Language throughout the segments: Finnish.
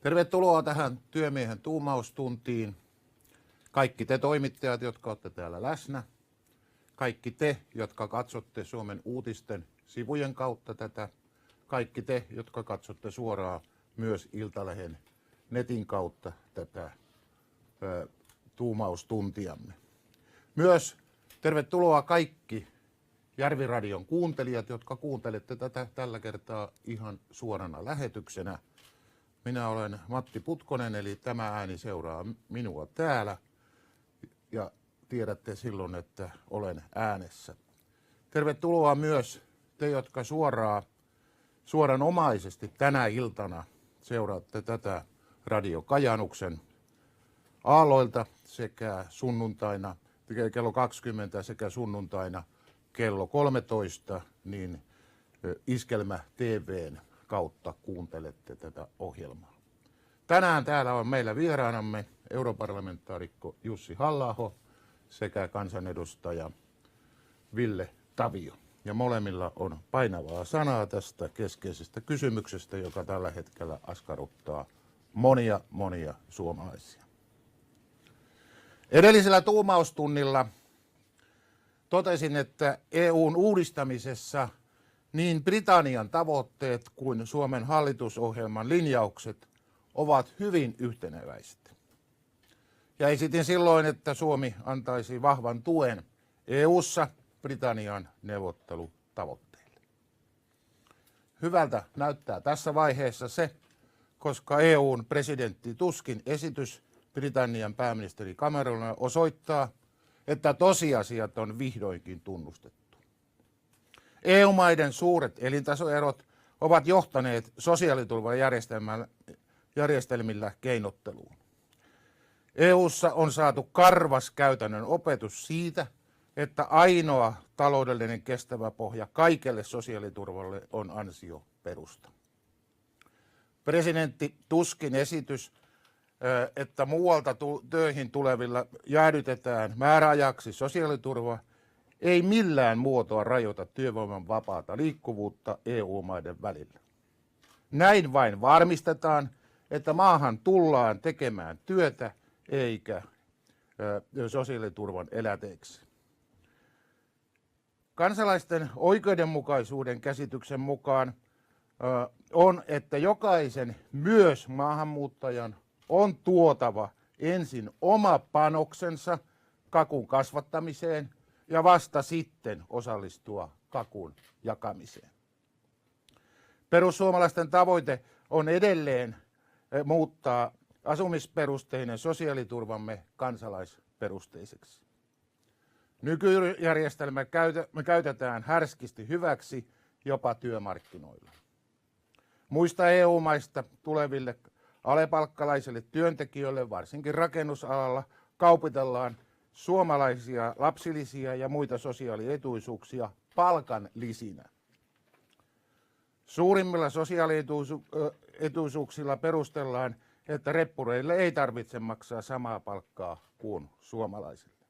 Tervetuloa tähän Työmiehen tuumaustuntiin. Kaikki te toimittajat, jotka olette täällä läsnä. Kaikki te, jotka katsotte Suomen uutisten sivujen kautta tätä. Kaikki te, jotka katsotte suoraan myös Iltalehden netin kautta tätä tuumaustuntiamme. Myös tervetuloa kaikki Järviradion kuuntelijat, jotka kuuntelette tätä tällä kertaa ihan suorana lähetyksenä. Minä olen Matti Putkonen, eli tämä ääni seuraa minua täällä ja tiedätte silloin, että olen äänessä. Tervetuloa myös te, jotka suoranomaisesti tänä iltana seuraatte tätä Radio Kajanuksen aalloilta sekä sunnuntaina kello 20 sekä sunnuntaina kello 13, niin Iskelmä TV:n kautta kuuntelette tätä ohjelmaa. Tänään täällä on meillä vieraanamme europarlamentaarikko Jussi Halla-aho sekä kansanedustaja Ville Tavio. Ja molemmilla on painavaa sanaa tästä keskeisestä kysymyksestä, joka tällä hetkellä askarruttaa monia suomalaisia. Edellisellä tuumaustunnilla totesin, että EUn uudistamisessa niin Britannian tavoitteet kuin Suomen hallitusohjelman linjaukset ovat hyvin yhteneväiset. Ja esitin silloin, että Suomi antaisi vahvan tuen EU:ssa Britannian neuvottelutavoitteille. Hyvältä näyttää tässä vaiheessa se, koska EUn presidentti Tuskin esitys Britannian pääministeri Cameronille osoittaa, että tosiasiat on vihdoinkin tunnustettu. EU-maiden suuret elintasoerot ovat johtaneet sosiaaliturvajärjestelmillä keinotteluun. EU:ssa on saatu karvas käytännön opetus siitä, että ainoa taloudellinen kestävä pohja kaikelle sosiaaliturvalle on ansioperusta. Presidentti Tuskin esitys, että muualta töihin tulevilla jäädytetään määräajaksi sosiaaliturva, ei millään muotoa rajoita työvoiman vapaata liikkuvuutta EU-maiden välillä. Näin vain varmistetaan, että maahan tullaan tekemään työtä eikä sosiaaliturvan eläteeksi. Kansalaisten oikeudenmukaisuuden käsityksen mukaan on, että jokaisen, myös maahanmuuttajan, on tuotava ensin oma panoksensa kakun kasvattamiseen ja vasta sitten osallistua kakun jakamiseen. Perussuomalaisten tavoite on edelleen muuttaa asumisperusteinen sosiaaliturvamme kansalaisperusteiseksi. Nykyjärjestelmä me käytetään härskisti hyväksi jopa työmarkkinoilla. Muista EU-maista tuleville alepalkkalaisille työntekijöille, varsinkin rakennusalalla, kaupitellaan suomalaisia lapsilisiä ja muita sosiaalietuisuuksia palkan lisinä. Suurimmilla sosiaalietuisuuksilla perustellaan, että reppureille ei tarvitse maksaa samaa palkkaa kuin suomalaisille.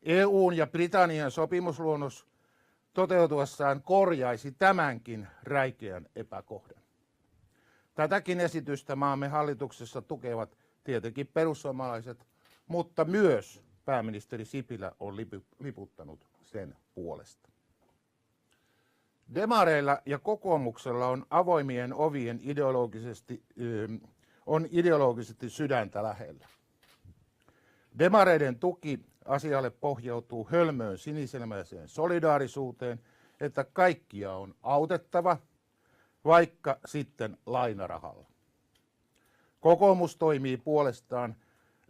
EUn ja Britannian sopimusluonnos toteutuessaan korjaisi tämänkin räikeän epäkohdan. Tätäkin esitystä maamme hallituksessa tukevat tietenkin perussuomalaiset, mutta myös pääministeri Sipilä on liputtanut sen puolesta. Demareilla ja kokoomuksella on avoimien ovien ideologisesti sydäntä lähellä. Demareiden tuki asialle pohjautuu hölmöön sinisilmäiseen solidaarisuuteen, että kaikkia on autettava, vaikka sitten lainarahalla. Kokoomus toimii puolestaan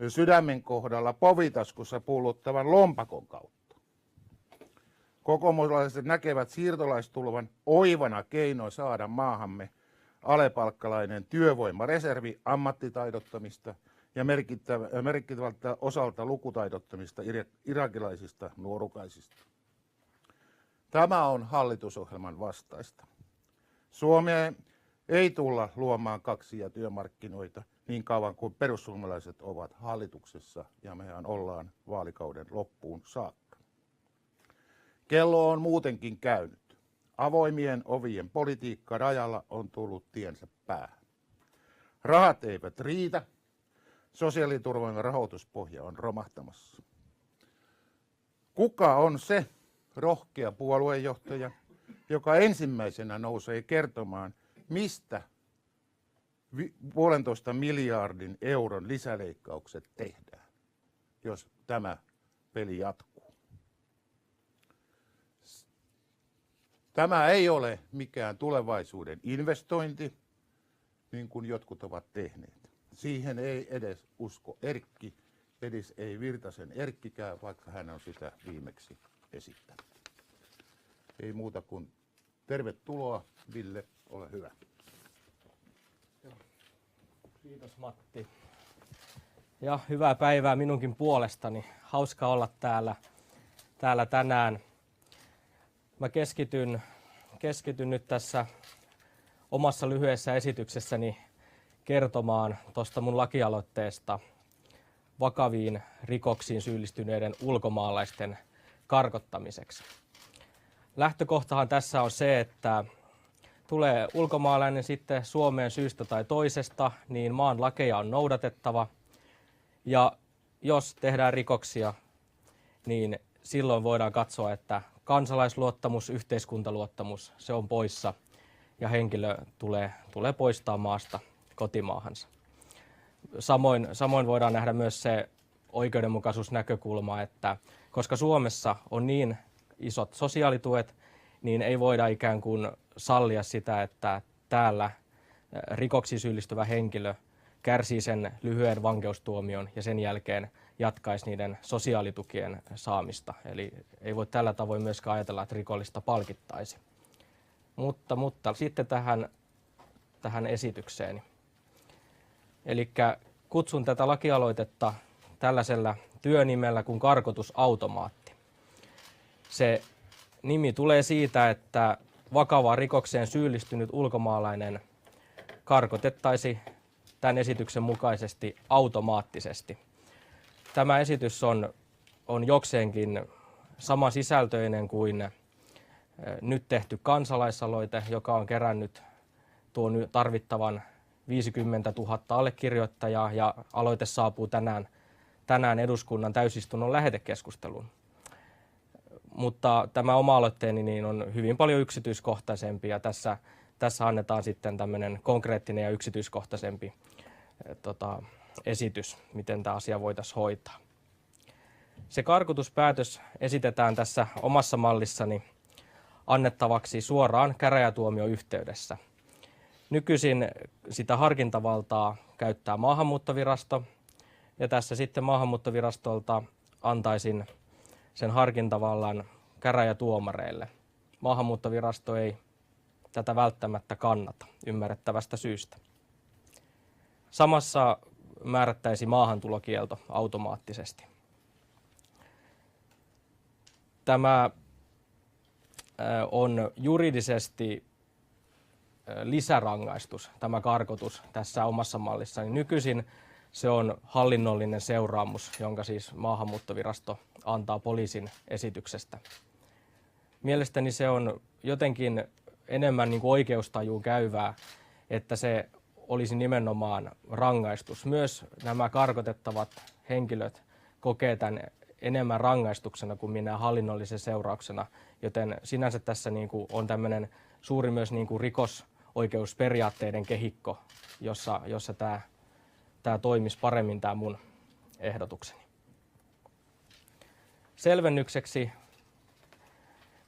sydämen kohdalla povitaskussa pullottavan lompakon kautta. Kokoomuslaiset näkevät siirtolaistulvan oivana keino saada maahamme alepalkkalainen työvoimareservi ammattitaidottamista ja merkittävältä osalta lukutaidottamista irakilaisista nuorukaisista. Tämä on hallitusohjelman vastaista. Suomeen ei tulla luomaan kaksia työmarkkinoita niin kauan kuin perussuomalaiset ovat hallituksessa ja mehän ollaan vaalikauden loppuun saakka. Kello on muutenkin käynyt. Avoimien ovien politiikka rajalla on tullut tiensä päähän. Rahat eivät riitä. Sosiaaliturvan rahoituspohja on romahtamassa. Kuka on se rohkea puoluejohtaja, joka ensimmäisenä nousee kertomaan, mistä 1,5 miljardin euron lisäleikkaukset tehdään, jos tämä peli jatkuu? Tämä ei ole mikään tulevaisuuden investointi, niin kuin jotkut ovat tehneet. Siihen ei edes usko Erkki, edes ei Virtasen Erkkikään, vaikka hän on sitä viimeksi esittänyt. Ei muuta kuin tervetuloa, Ville, ole hyvä. Kiitos Matti. Ja hyvää päivää minunkin puolestani. Hauska olla täällä tänään. Mä keskityn nyt tässä omassa lyhyessä esityksessäni kertomaan tuosta mun lakialoitteesta vakaviin rikoksiin syyllistyneiden ulkomaalaisten karkottamiseksi. Lähtökohtahan tässä on se, että tulee ulkomaalainen sitten Suomeen syystä tai toisesta, niin maan lakeja on noudatettava. Ja jos tehdään rikoksia, niin silloin voidaan katsoa, että kansalaisluottamus, yhteiskuntaluottamus, se on poissa ja henkilö tulee poistaa maasta kotimaahansa. Samoin voidaan nähdä myös se oikeudenmukaisuusnäkökulma, että koska Suomessa on niin isot sosiaalituet, niin ei voida ikään kuin sallia sitä, että täällä rikoksiin syyllistyvä henkilö kärsii sen lyhyen vankeustuomion ja sen jälkeen jatkaisi niiden sosiaalitukien saamista. Eli ei voi tällä tavoin myöskään ajatella, että rikollista palkittaisi. Mutta sitten tähän esitykseeni. Eli kutsun tätä lakialoitetta tällaisella työnimellä kuin karkotusautomaatti. Se nimi tulee siitä, että vakavaan rikokseen syyllistynyt ulkomaalainen karkotettaisiin tämän esityksen mukaisesti automaattisesti. Tämä esitys on jokseenkin samansisältöinen kuin nyt tehty kansalaisaloite, joka on kerännyt tuon tarvittavan 50 000 allekirjoittajaa ja aloite saapuu tänään eduskunnan täysistunnon lähetekeskusteluun. Mutta tämä oma-aloitteeni niin on hyvin paljon yksityiskohtaisempi ja tässä annetaan sitten tämmöinen konkreettinen ja yksityiskohtaisempi esitys, miten tämä asia voitaisiin hoitaa. Se karkotuspäätös esitetään tässä omassa mallissani annettavaksi suoraan käräjätuomioyhteydessä. Nykyisin sitä harkintavaltaa käyttää Maahanmuuttovirasto ja tässä sitten Maahanmuuttovirastolta antaisin sen harkintavallan käräjätuomareille. Maahanmuuttovirasto ei tätä välttämättä kannata ymmärrettävästä syystä. Samassa määrättäisi maahantulokielto automaattisesti. Tämä on juridisesti lisärangaistus, tämä karkotus tässä omassa mallissani. Nykyisin se on hallinnollinen seuraamus, jonka siis Maahanmuuttovirasto antaa poliisin esityksestä. Mielestäni se on jotenkin enemmän niin kuin oikeustajuun käyvää, että se olisi nimenomaan rangaistus. Myös nämä karkotettavat henkilöt kokee tämän enemmän rangaistuksena kuin minä hallinnollisen seurauksena, joten sinänsä tässä niin kuin on tämmöinen suuri myös niin kuin rikosoikeusperiaatteiden kehikko, jossa tämä toimisi paremmin tämä mun ehdotukseni. Selvennykseksi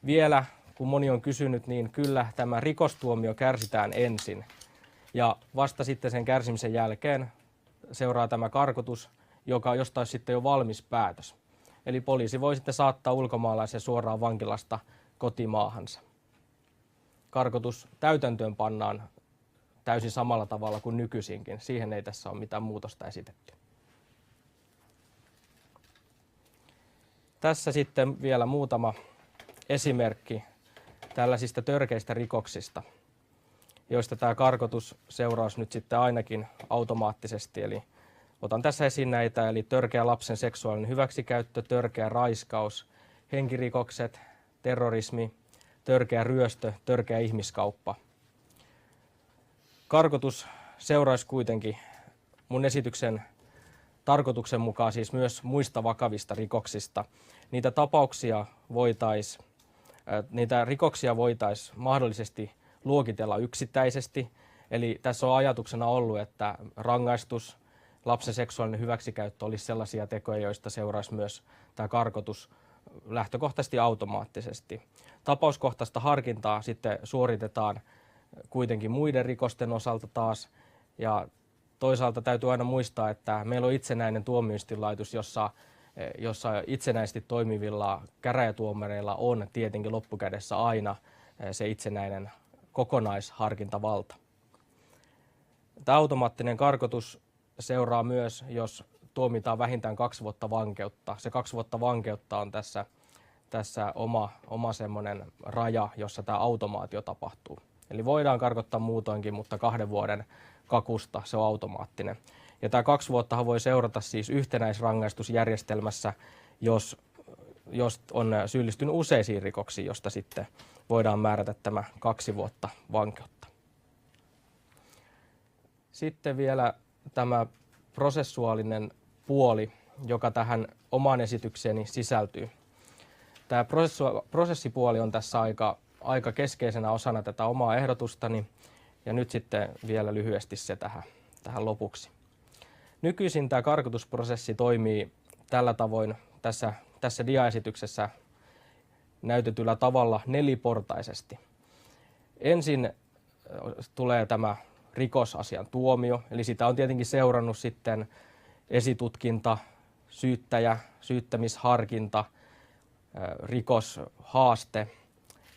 vielä, kun moni on kysynyt, niin kyllä tämä rikostuomio kärsitään ensin ja vasta sitten sen kärsimisen jälkeen seuraa tämä karkotus, josta olisi sitten jo valmis päätös. Eli poliisi voi sitten saattaa ulkomaalaisen suoraan vankilasta kotimaahansa. Karkotus täytäntöön pannaan täysin samalla tavalla kuin nykyisinkin. Siihen ei tässä ole mitään muutosta esitetty. Tässä sitten vielä muutama esimerkki tällaisista törkeistä rikoksista, joista tämä karkotusseuraus nyt sitten ainakin automaattisesti. Eli otan tässä esiin näitä, eli törkeä lapsen seksuaalinen hyväksikäyttö, törkeä raiskaus, henkirikokset, terrorismi, törkeä ryöstö, törkeä ihmiskauppa. Karkotus seuraisi kuitenkin mun esityksen tarkoituksen mukaan siis myös muista vakavista rikoksista. Niitä rikoksia voitaisiin mahdollisesti luokitella yksittäisesti. Eli tässä on ajatuksena ollut, että rangaistus, lapsen seksuaalinen hyväksikäyttö olisi sellaisia tekoja, joista seuraisi myös tämä karkotus lähtökohtaisesti automaattisesti. Tapauskohtaista harkintaa sitten suoritetaan kuitenkin muiden rikosten osalta taas. Ja toisaalta täytyy aina muistaa, että meillä on itsenäinen tuomioistuinlaitos, jossa itsenäisesti toimivilla käräjätuomareilla on tietenkin loppukädessä aina se itsenäinen kokonaisharkintavalta. Tämä automaattinen karkotus seuraa myös, jos tuomitaan vähintään 2 vuotta vankeutta. Se 2 vuotta vankeutta on tässä oma semmoinen raja, jossa tämä automaatio tapahtuu. Eli voidaan karkottaa muutoinkin, mutta 2 vuoden kakusta se on automaattinen. Ja tämä 2 vuottahan voi seurata siis yhtenäisrangaistusjärjestelmässä, jos on syyllistynyt useisiin rikoksiin, josta sitten voidaan määrätä tämä 2 vuotta vankeutta. Sitten vielä tämä prosessuaalinen puoli, joka tähän omaan esitykseeni sisältyy. Tämä prosessipuoli on tässä aika keskeisenä osana tätä omaa ehdotustani, ja nyt sitten vielä lyhyesti se tähän lopuksi. Nykyisin tämä karkotusprosessi toimii tällä tavoin tässä diaesityksessä näytetyllä tavalla neliportaisesti. Ensin tulee tämä rikosasian tuomio, eli sitä on tietenkin seurannut sitten esitutkinta, syyttäjä, syyttämisharkinta, rikoshaaste,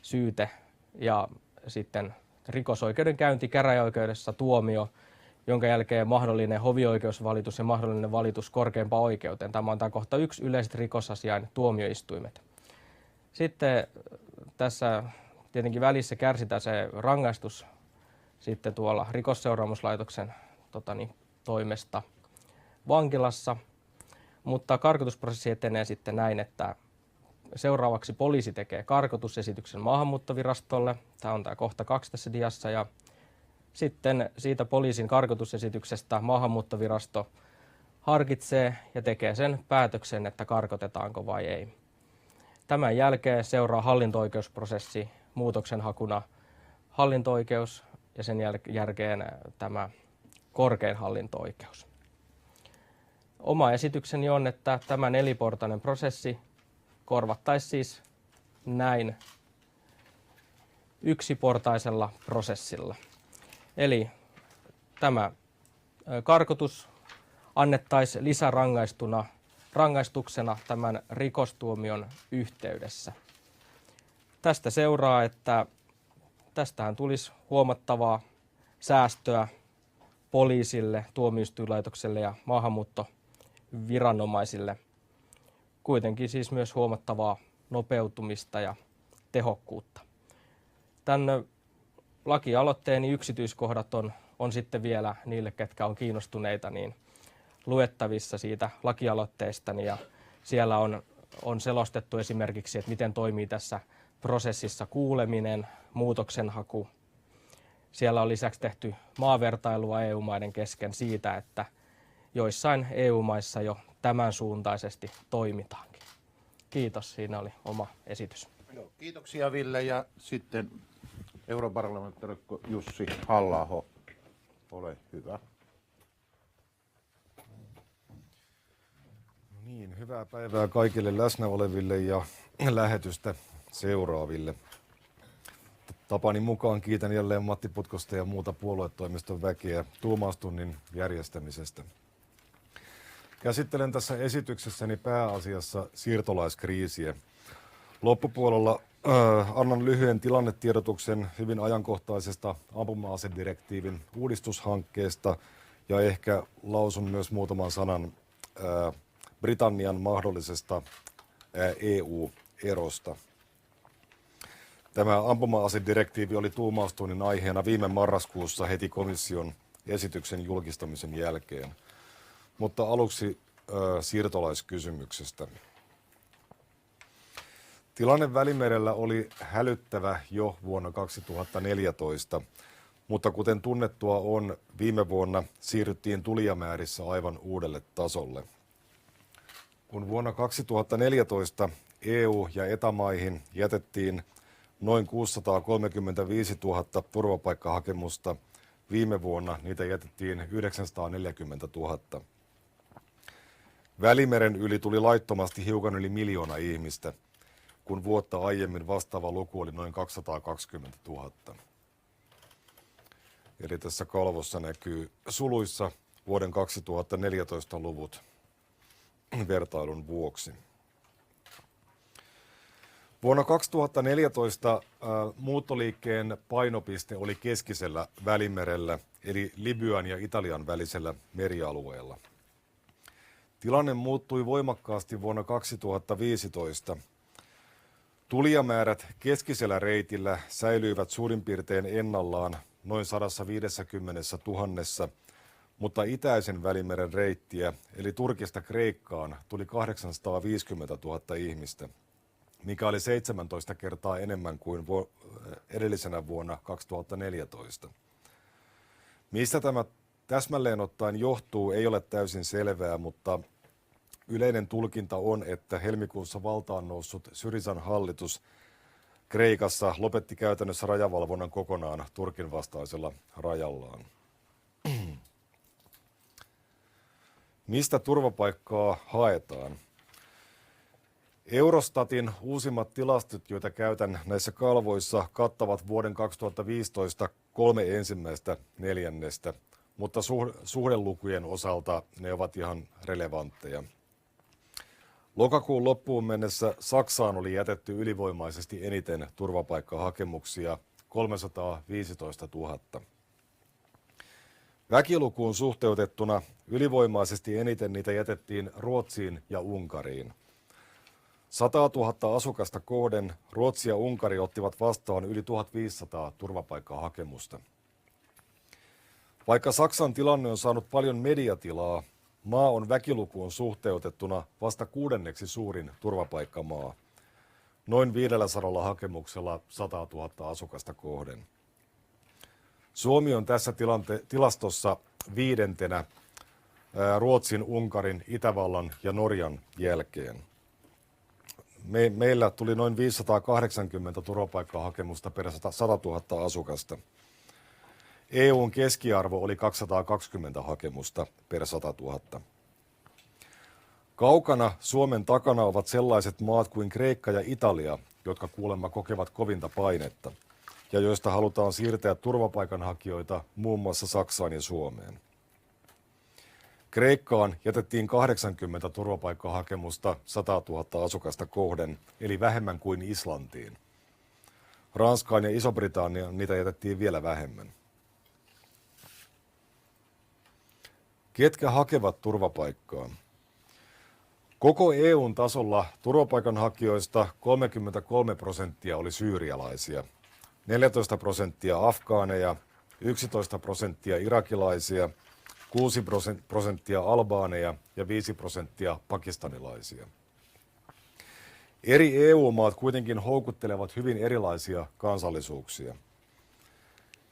syyte ja sitten rikosoikeudenkäynti käräjäoikeudessa, tuomio, jonka jälkeen mahdollinen hovioikeusvalitus ja mahdollinen valitus korkeimpaan oikeuteen. Tämä on tämä kohta 1, yleiset rikosasiain tuomioistuimet. Sitten tässä tietenkin välissä kärsitään se rangaistus sitten tuolla rikosseuraamuslaitoksen toimesta vankilassa, mutta karkotusprosessi etenee sitten näin, että seuraavaksi poliisi tekee karkotusesityksen Maahanmuuttovirastolle. Tämä on tämä kohta 2 tässä diassa, ja sitten siitä poliisin karkotusesityksestä Maahanmuuttovirasto harkitsee ja tekee sen päätöksen, että karkotetaanko vai ei. Tämän jälkeen seuraa hallinto-oikeusprosessi muutoksenhakuna hallinto-oikeus ja sen jälkeen tämä korkein hallinto-oikeus. Oma esitykseni on, että tämä neliportainen prosessi korvattaisiin siis näin yksiportaisella prosessilla. Eli tämä karkotus annettaisiin lisärangaistuksena tämän rikostuomion yhteydessä. Tästä seuraa, että tästähän tulisi huomattavaa säästöä poliisille, tuomioistuinlaitokselle ja maahanmuuttoviranomaisille. Kuitenkin siis myös huomattavaa nopeutumista ja tehokkuutta. Tämän lakialoitteeni yksityiskohdat on sitten vielä niille, ketkä on kiinnostuneita, niin luettavissa siitä lakialoitteestani, ja siellä on selostettu esimerkiksi, että miten toimii tässä prosessissa kuuleminen, muutoksenhaku. Siellä on lisäksi tehty maavertailua EU-maiden kesken siitä, että joissain EU-maissa jo tämän suuntaisesti toimitaankin. Kiitos, siinä oli oma esitys. Kiitoksia Ville, ja sitten europarlamentaarikko Jussi Halla-aho, ole hyvä. Niin, hyvää päivää kaikille läsnä oleville ja lähetystä seuraaville. Tapani mukaan kiitän jälleen Matti Putkosta ja muuta puoluetoimiston väkeä tuumaustunnin järjestämisestä. Käsittelen tässä esityksessäni pääasiassa siirtolaiskriisiä. Loppupuolella annan lyhyen tilannetiedotuksen hyvin ajankohtaisesta ampuma-asedirektiivin uudistushankkeesta ja ehkä lausun myös muutaman sanan Britannian mahdollisesta EU-erosta. Tämä ampuma-asedirektiivi oli tuumaustunnin aiheena viime marraskuussa heti komission esityksen julkistamisen jälkeen. Mutta aluksi siirtolaiskysymyksestä. Tilanne Välimerellä oli hälyttävä jo vuonna 2014, mutta kuten tunnettua on, viime vuonna siirryttiin tulijamäärissä aivan uudelle tasolle. Kun vuonna 2014 EU- ja ETA-maihin jätettiin noin 635 000 turvapaikkahakemusta, viime vuonna niitä jätettiin 940 000. Välimeren yli tuli laittomasti hiukan yli 1 miljoona ihmistä, kun vuotta aiemmin vastaava luku oli noin 220 000. Eli tässä kalvossa näkyy suluissa vuoden 2014 luvut vertailun vuoksi. Vuonna 2014 muuttoliikkeen painopiste oli keskisellä Välimerellä, eli Libyan ja Italian välisellä merialueella. Tilanne muuttui voimakkaasti vuonna 2015. Tulijamäärät keskisellä reitillä säilyivät suurin piirtein ennallaan noin 150 000, mutta itäisen Välimeren reittiä, eli Turkista Kreikkaan, tuli 850 000 ihmistä, mikä oli 17 kertaa enemmän kuin edellisenä vuonna 2014. Mistä tämä täsmälleen ottaen johtuu, ei ole täysin selvää, mutta yleinen tulkinta on, että helmikuussa valtaan noussut Syrizan hallitus Kreikassa lopetti käytännössä rajavalvonnan kokonaan Turkin vastaisella rajallaan. Mistä turvapaikkaa haetaan? Eurostatin uusimmat tilastot, joita käytän näissä kalvoissa, kattavat vuoden 2015 3 ensimmäistä neljännestä, mutta suhdelukujen osalta ne ovat ihan relevantteja. Lokakuun loppuun mennessä Saksaan oli jätetty ylivoimaisesti eniten turvapaikkahakemuksia, 315 000. Väkilukuun suhteutettuna ylivoimaisesti eniten niitä jätettiin Ruotsiin ja Unkariin. 100 000 asukasta kohden Ruotsi ja Unkari ottivat vastaan yli 1500 turvapaikkahakemusta. Vaikka Saksan tilanne on saanut paljon mediatilaa, maa on väkilukuun suhteutettuna vasta 6. suurin turvapaikkamaa, noin 500 hakemuksella 100 000 asukasta kohden. Suomi on tässä tilastossa 5. Ruotsin, Unkarin, Itävallan ja Norjan jälkeen. Meillä tuli noin 580 turvapaikkahakemusta per 100 000 asukasta. EU:n keskiarvo oli 220 hakemusta per 100 000. Kaukana Suomen takana ovat sellaiset maat kuin Kreikka ja Italia, jotka kuulemma kokevat kovinta painetta, ja joista halutaan siirtää turvapaikanhakijoita muun muassa Saksaan ja Suomeen. Kreikkaan jätettiin 80 turvapaikkahakemusta 100 000 asukasta kohden, eli vähemmän kuin Islantiin. Ranskaan ja Iso-Britanniaan niitä jätettiin vielä vähemmän. Ketkä hakevat turvapaikkaa? Koko EU:n tasolla turvapaikanhakijoista 33% oli syyrialaisia, 14% afgaaneja, 11% irakilaisia, 6% albaaneja ja 5% pakistanilaisia. Eri EU-maat kuitenkin houkuttelevat hyvin erilaisia kansallisuuksia.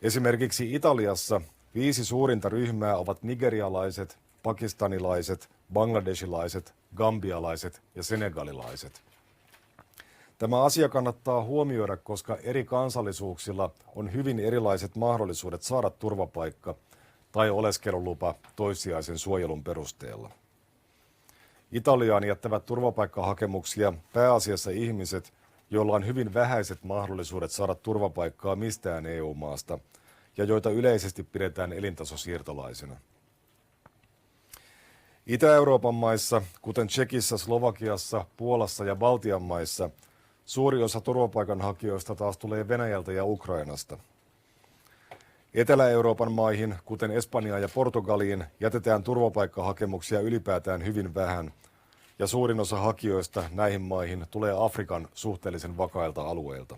Esimerkiksi Italiassa 5 suurinta ryhmää ovat nigerialaiset, pakistanilaiset, bangladesilaiset, gambialaiset ja senegalilaiset. Tämä asia kannattaa huomioida, koska eri kansallisuuksilla on hyvin erilaiset mahdollisuudet saada turvapaikka tai oleskelulupa toissijaisen suojelun perusteella. Italiaan jättävät turvapaikkahakemuksia pääasiassa ihmiset, joilla on hyvin vähäiset mahdollisuudet saada turvapaikkaa mistään EU-maasta ja joita yleisesti pidetään elintasosiirtolaisina. Itä-Euroopan maissa, kuten Tšekissä, Slovakiassa, Puolassa ja Baltian maissa, suuri osa turvapaikanhakijoista taas tulee Venäjältä ja Ukrainasta. Etelä-Euroopan maihin, kuten Espanjaan ja Portugaliin, jätetään turvapaikkahakemuksia ylipäätään hyvin vähän, ja suurin osa hakijoista näihin maihin tulee Afrikan suhteellisen vakailta alueilta.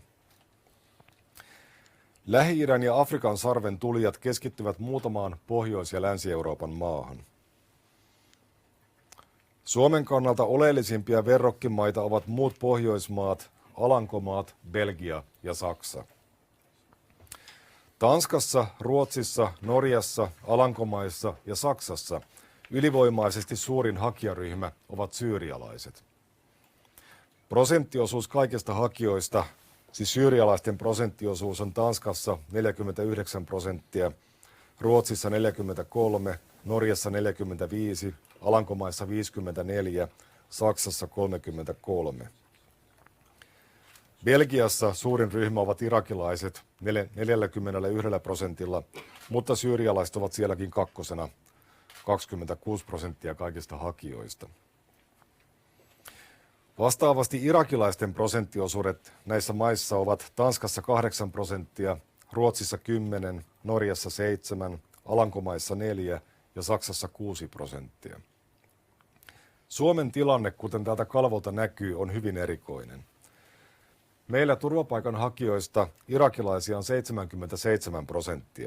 Lähi-idän ja Afrikan sarven tulijat keskittyvät muutamaan Pohjois- ja Länsi-Euroopan maahan. Suomen kannalta oleellisimpia verrokkimaita ovat muut Pohjoismaat, Alankomaat, Belgia ja Saksa. Tanskassa, Ruotsissa, Norjassa, Alankomaissa ja Saksassa ylivoimaisesti suurin hakijaryhmä ovat syyrialaiset. Prosenttiosuus kaikista hakijoista, siis syyrialaisten prosenttiosuus on Tanskassa 49%, Ruotsissa 43%, Norjassa 45%, Alankomaissa 54%, Saksassa 33%. Belgiassa suurin ryhmä ovat irakilaiset 41%, mutta syyrialaiset ovat sielläkin kakkosena 26% kaikista hakijoista. Vastaavasti irakilaisten prosenttiosuudet näissä maissa ovat Tanskassa 8%, Ruotsissa 10%, Norjassa 7%, Alankomaissa 4% ja Saksassa 6%. Suomen tilanne, kuten täältä kalvolta näkyy, on hyvin erikoinen. Meillä turvapaikanhakijoista irakilaisia on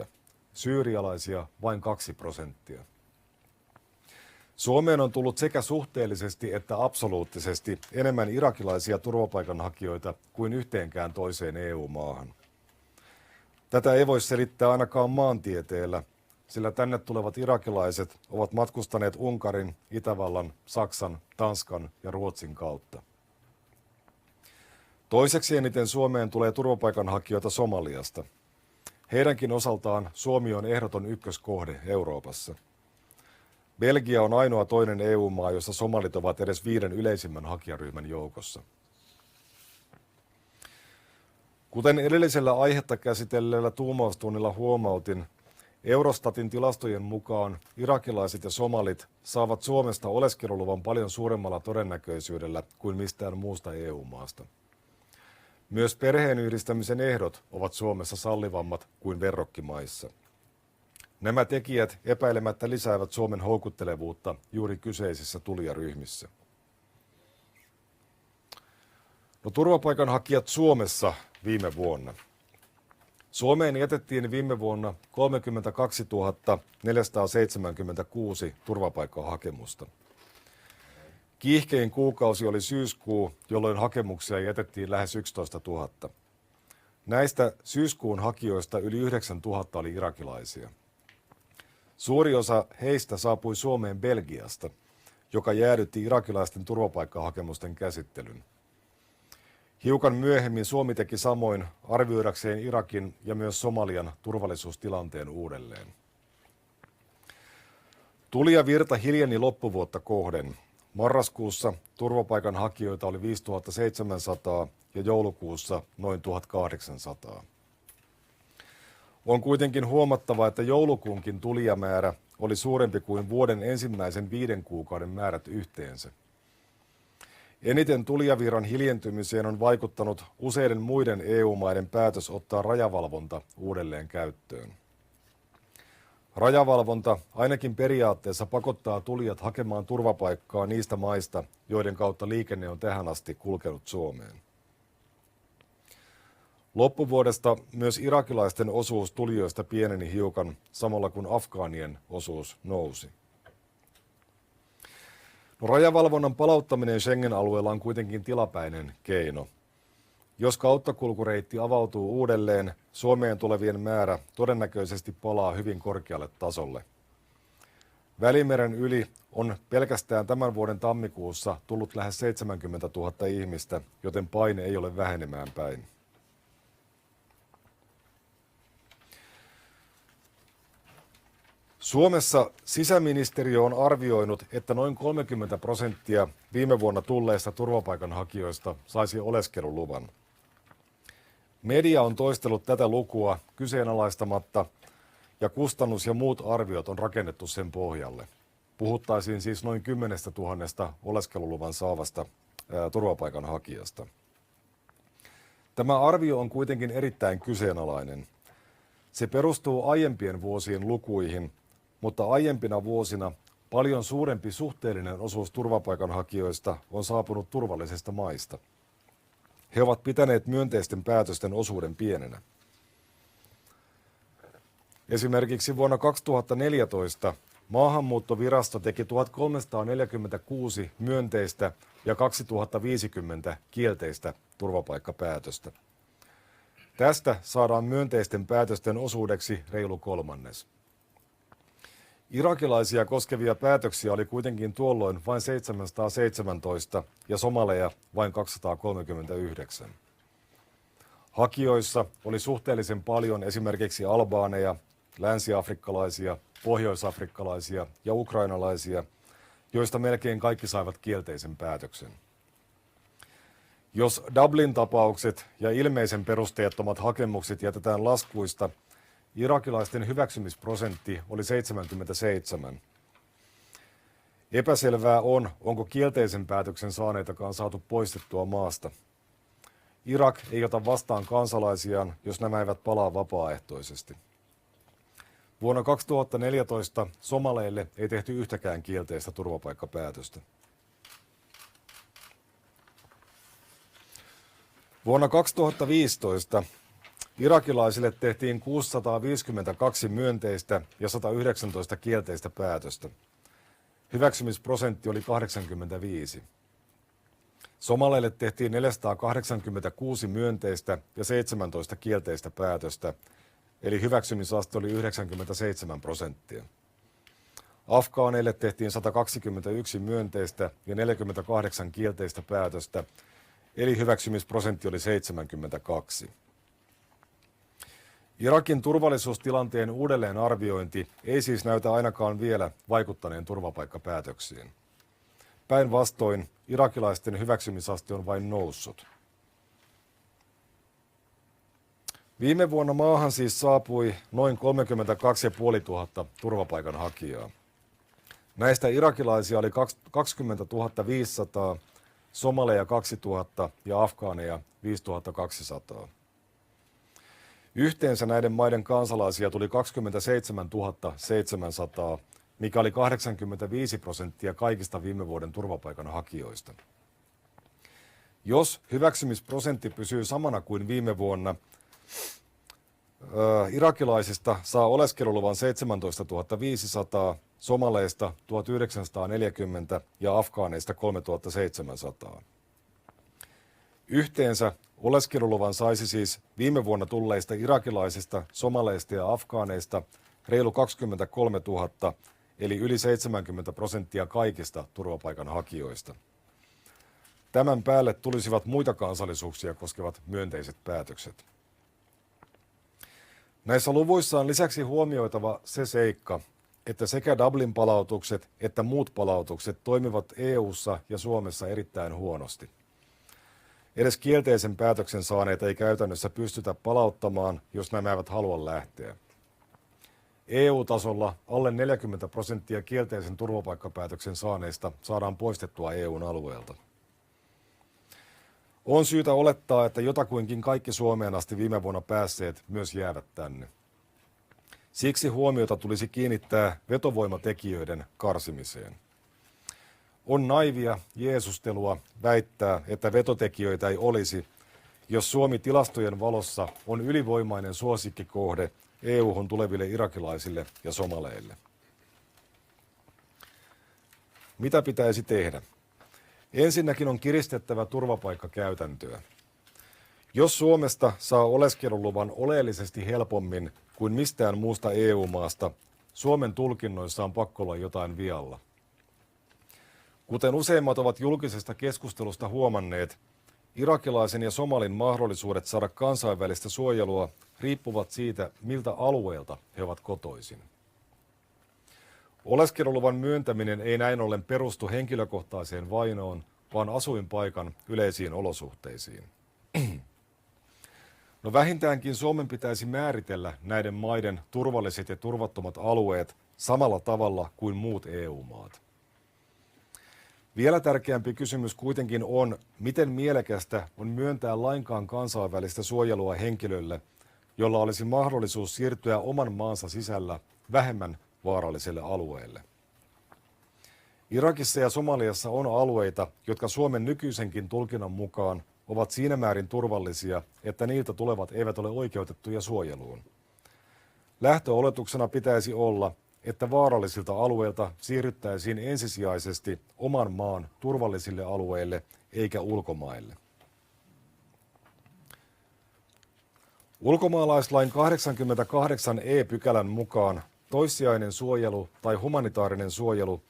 77%, syyrialaisia vain 2%. Suomeen on tullut sekä suhteellisesti että absoluuttisesti enemmän irakilaisia turvapaikanhakijoita kuin yhteenkään toiseen EU-maahan. Tätä ei voi selittää ainakaan maantieteellä, sillä tänne tulevat irakilaiset ovat matkustaneet Unkarin, Itävallan, Saksan, Tanskan ja Ruotsin kautta. Toiseksi eniten Suomeen tulee turvapaikanhakijoita Somaliasta. Heidänkin osaltaan Suomi on ehdoton ykköskohde Euroopassa. Belgia on ainoa toinen EU-maa, jossa somalit ovat edes 5 yleisimmän hakijaryhmän joukossa. Kuten edellisellä aihetta käsitelleellä tuumaustunnilla huomautin, Eurostatin tilastojen mukaan irakilaiset ja somalit saavat Suomesta oleskeluluvan paljon suuremmalla todennäköisyydellä kuin mistään muusta EU-maasta. Myös perheenyhdistämisen ehdot ovat Suomessa sallivammat kuin verrokkimaissa. Nämä tekijät epäilemättä lisäävät Suomen houkuttelevuutta juuri kyseisissä tulijaryhmissä. No, turvapaikanhakijat Suomessa viime vuonna. Suomeen jätettiin viime vuonna 32 476 turvapaikkahakemusta. Kiihkein kuukausi oli syyskuu, jolloin hakemuksia jätettiin lähes 11 000. Näistä syyskuun hakijoista yli 9 000 oli irakilaisia. Suuri osa heistä saapui Suomeen Belgiasta, joka jäädytti irakilaisten turvapaikkahakemusten käsittelyn. Hiukan myöhemmin Suomi teki samoin arvioidakseen Irakin ja myös Somalian turvallisuustilanteen uudelleen. Tulijavirta hiljeni loppuvuotta kohden. Marraskuussa turvapaikanhakijoita oli 5 700 ja joulukuussa noin 1 800. On kuitenkin huomattava, että joulukuunkin tulijamäärä oli suurempi kuin vuoden ensimmäisen 5 kuukauden määrät yhteensä. Eniten tulijavirran hiljentymiseen on vaikuttanut useiden muiden EU-maiden päätös ottaa rajavalvonta uudelleen käyttöön. Rajavalvonta ainakin periaatteessa pakottaa tulijat hakemaan turvapaikkaa niistä maista, joiden kautta liikenne on tähän asti kulkenut Suomeen. Loppuvuodesta myös irakilaisten osuus tulijoista pieneni hiukan, samalla kun afgaanien osuus nousi. No, rajavalvonnan palauttaminen Schengen-alueella on kuitenkin tilapäinen keino. Jos kauttakulkureitti avautuu uudelleen, Suomeen tulevien määrä todennäköisesti palaa hyvin korkealle tasolle. Välimeren yli on pelkästään tämän vuoden tammikuussa tullut lähes 70 000 ihmistä, joten paine ei ole vähenemään päin. Suomessa sisäministeriö on arvioinut, että noin 30% viime vuonna tulleista turvapaikanhakijoista saisi oleskeluluvan. Media on toistellut tätä lukua kyseenalaistamatta, ja kustannus- ja muut arviot on rakennettu sen pohjalle. Puhuttaisiin siis noin 10 000 oleskeluluvan saavasta turvapaikanhakijasta. Tämä arvio on kuitenkin erittäin kyseenalainen. Se perustuu aiempien vuosien lukuihin, mutta aiempina vuosina paljon suurempi suhteellinen osuus turvapaikanhakijoista on saapunut turvallisista maista. He ovat pitäneet myönteisten päätösten osuuden pienenä. Esimerkiksi vuonna 2014 Maahanmuuttovirasto teki 1346 myönteistä ja 2050 kielteistä turvapaikkapäätöstä. Tästä saadaan myönteisten päätösten osuudeksi reilu kolmannes. Irakilaisia koskevia päätöksiä oli kuitenkin tuolloin vain 717 ja somaleja vain 239. Hakijoissa oli suhteellisen paljon esimerkiksi albaaneja, länsiafrikkalaisia, pohjoisafrikkalaisia ja ukrainalaisia, joista melkein kaikki saivat kielteisen päätöksen. Jos Dublin-tapaukset ja ilmeisen perusteettomat hakemukset jätetään laskuista, irakilaisten hyväksymisprosentti oli 77. Epäselvää on, onko kielteisen päätöksen saaneitakaan saatu poistettua maasta. Irak ei ota vastaan kansalaisiaan, jos nämä eivät palaa vapaaehtoisesti. Vuonna 2014 somaleille ei tehty yhtäkään kielteistä turvapaikkapäätöstä. Vuonna 2015 irakilaisille tehtiin 652 myönteistä ja 119 kielteistä päätöstä. Hyväksymisprosentti oli 85. Somaleille tehtiin 486 myönteistä ja 17 kielteistä päätöstä, eli hyväksymisaste oli 97%. Afgaaneille tehtiin 121 myönteistä ja 48 kielteistä päätöstä, eli hyväksymisprosentti oli 72. Irakin turvallisuustilanteen uudelleenarviointi ei siis näytä ainakaan vielä vaikuttaneen turvapaikkapäätöksiin. Päinvastoin irakilaisten hyväksymisaste on vain noussut. Viime vuonna maahan siis saapui noin 32 500 turvapaikanhakijaa. Näistä irakilaisia oli 20 500, somaleja 2 000 ja afgaaneja 5 200. Yhteensä näiden maiden kansalaisia tuli 27 700, mikä oli 85% kaikista viime vuoden turvapaikanhakijoista. Jos hyväksymisprosentti pysyy samana kuin viime vuonna, irakilaisista saa oleskeluluvan 17 500, somaleista 1940 ja afgaaneista 3700. Yhteensä oleskeluluvan saisi siis viime vuonna tulleista irakilaisista, somaleista ja afgaaneista reilu 23 000, eli yli 70% kaikista turvapaikanhakijoista. Tämän päälle tulisivat muita kansallisuuksia koskevat myönteiset päätökset. Näissä luvuissa on lisäksi huomioitava se seikka, että sekä Dublin-palautukset että muut palautukset toimivat EU:ssa ja Suomessa erittäin huonosti. Edes kielteisen päätöksen saaneita ei käytännössä pystytä palauttamaan, jos nämä eivät halua lähteä. EU-tasolla alle 40% kielteisen turvapaikkapäätöksen saaneista saadaan poistettua EUn alueelta. On syytä olettaa, että jotakuinkin kaikki Suomeen asti viime vuonna päässeet myös jäävät tänne. Siksi huomiota tulisi kiinnittää vetovoimatekijöiden karsimiseen. On naivia jeesustelua väittää, että vetotekijöitä ei olisi, jos Suomi tilastojen valossa on ylivoimainen suosikkikohde EU-hun tuleville irakilaisille ja somaleille. Mitä pitäisi tehdä? Ensinnäkin on kiristettävä turvapaikkakäytäntöä. Jos Suomesta saa oleskeluluvan oleellisesti helpommin kuin mistään muusta EU-maasta, Suomen tulkinnoissa on pakko olla jotain vialla. Kuten useimmat ovat julkisesta keskustelusta huomanneet, irakilaisen ja somalin mahdollisuudet saada kansainvälistä suojelua riippuvat siitä, miltä alueelta he ovat kotoisin. Oleskeluluvan myöntäminen ei näin ollen perustu henkilökohtaiseen vainoon, vaan asuinpaikan yleisiin olosuhteisiin. No vähintäänkin Suomen pitäisi määritellä näiden maiden turvalliset ja turvattomat alueet samalla tavalla kuin muut EU-maat. Vielä tärkeämpi kysymys kuitenkin on, miten mielekästä on myöntää lainkaan kansainvälistä suojelua henkilölle, jolla olisi mahdollisuus siirtyä oman maansa sisällä vähemmän vaaralliselle alueelle. Irakissa ja Somaliassa on alueita, jotka Suomen nykyisenkin tulkinnan mukaan ovat siinä määrin turvallisia, että niiltä tulevat eivät ole oikeutettuja suojeluun. Lähtöoletuksena pitäisi olla, että vaarallisilta alueilta siirryttäisiin ensisijaisesti oman maan turvallisille alueille eikä ulkomaille. Ulkomaalaislain 88 e-pykälän mukaan toissijainen suojelu tai humanitaarinen suojelu,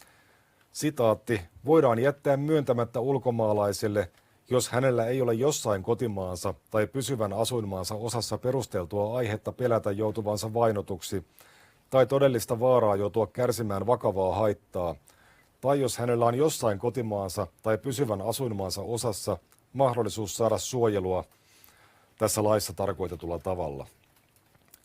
sitaatti, voidaan jättää myöntämättä ulkomaalaiselle, jos hänellä ei ole jossain kotimaansa tai pysyvän asuinmaansa osassa perusteltua aihetta pelätä joutuvansa vainotuksi tai todellista vaaraa joutua kärsimään vakavaa haittaa, tai jos hänellä on jossain kotimaansa tai pysyvän asuinmaansa osassa mahdollisuus saada suojelua tässä laissa tarkoitetulla tavalla.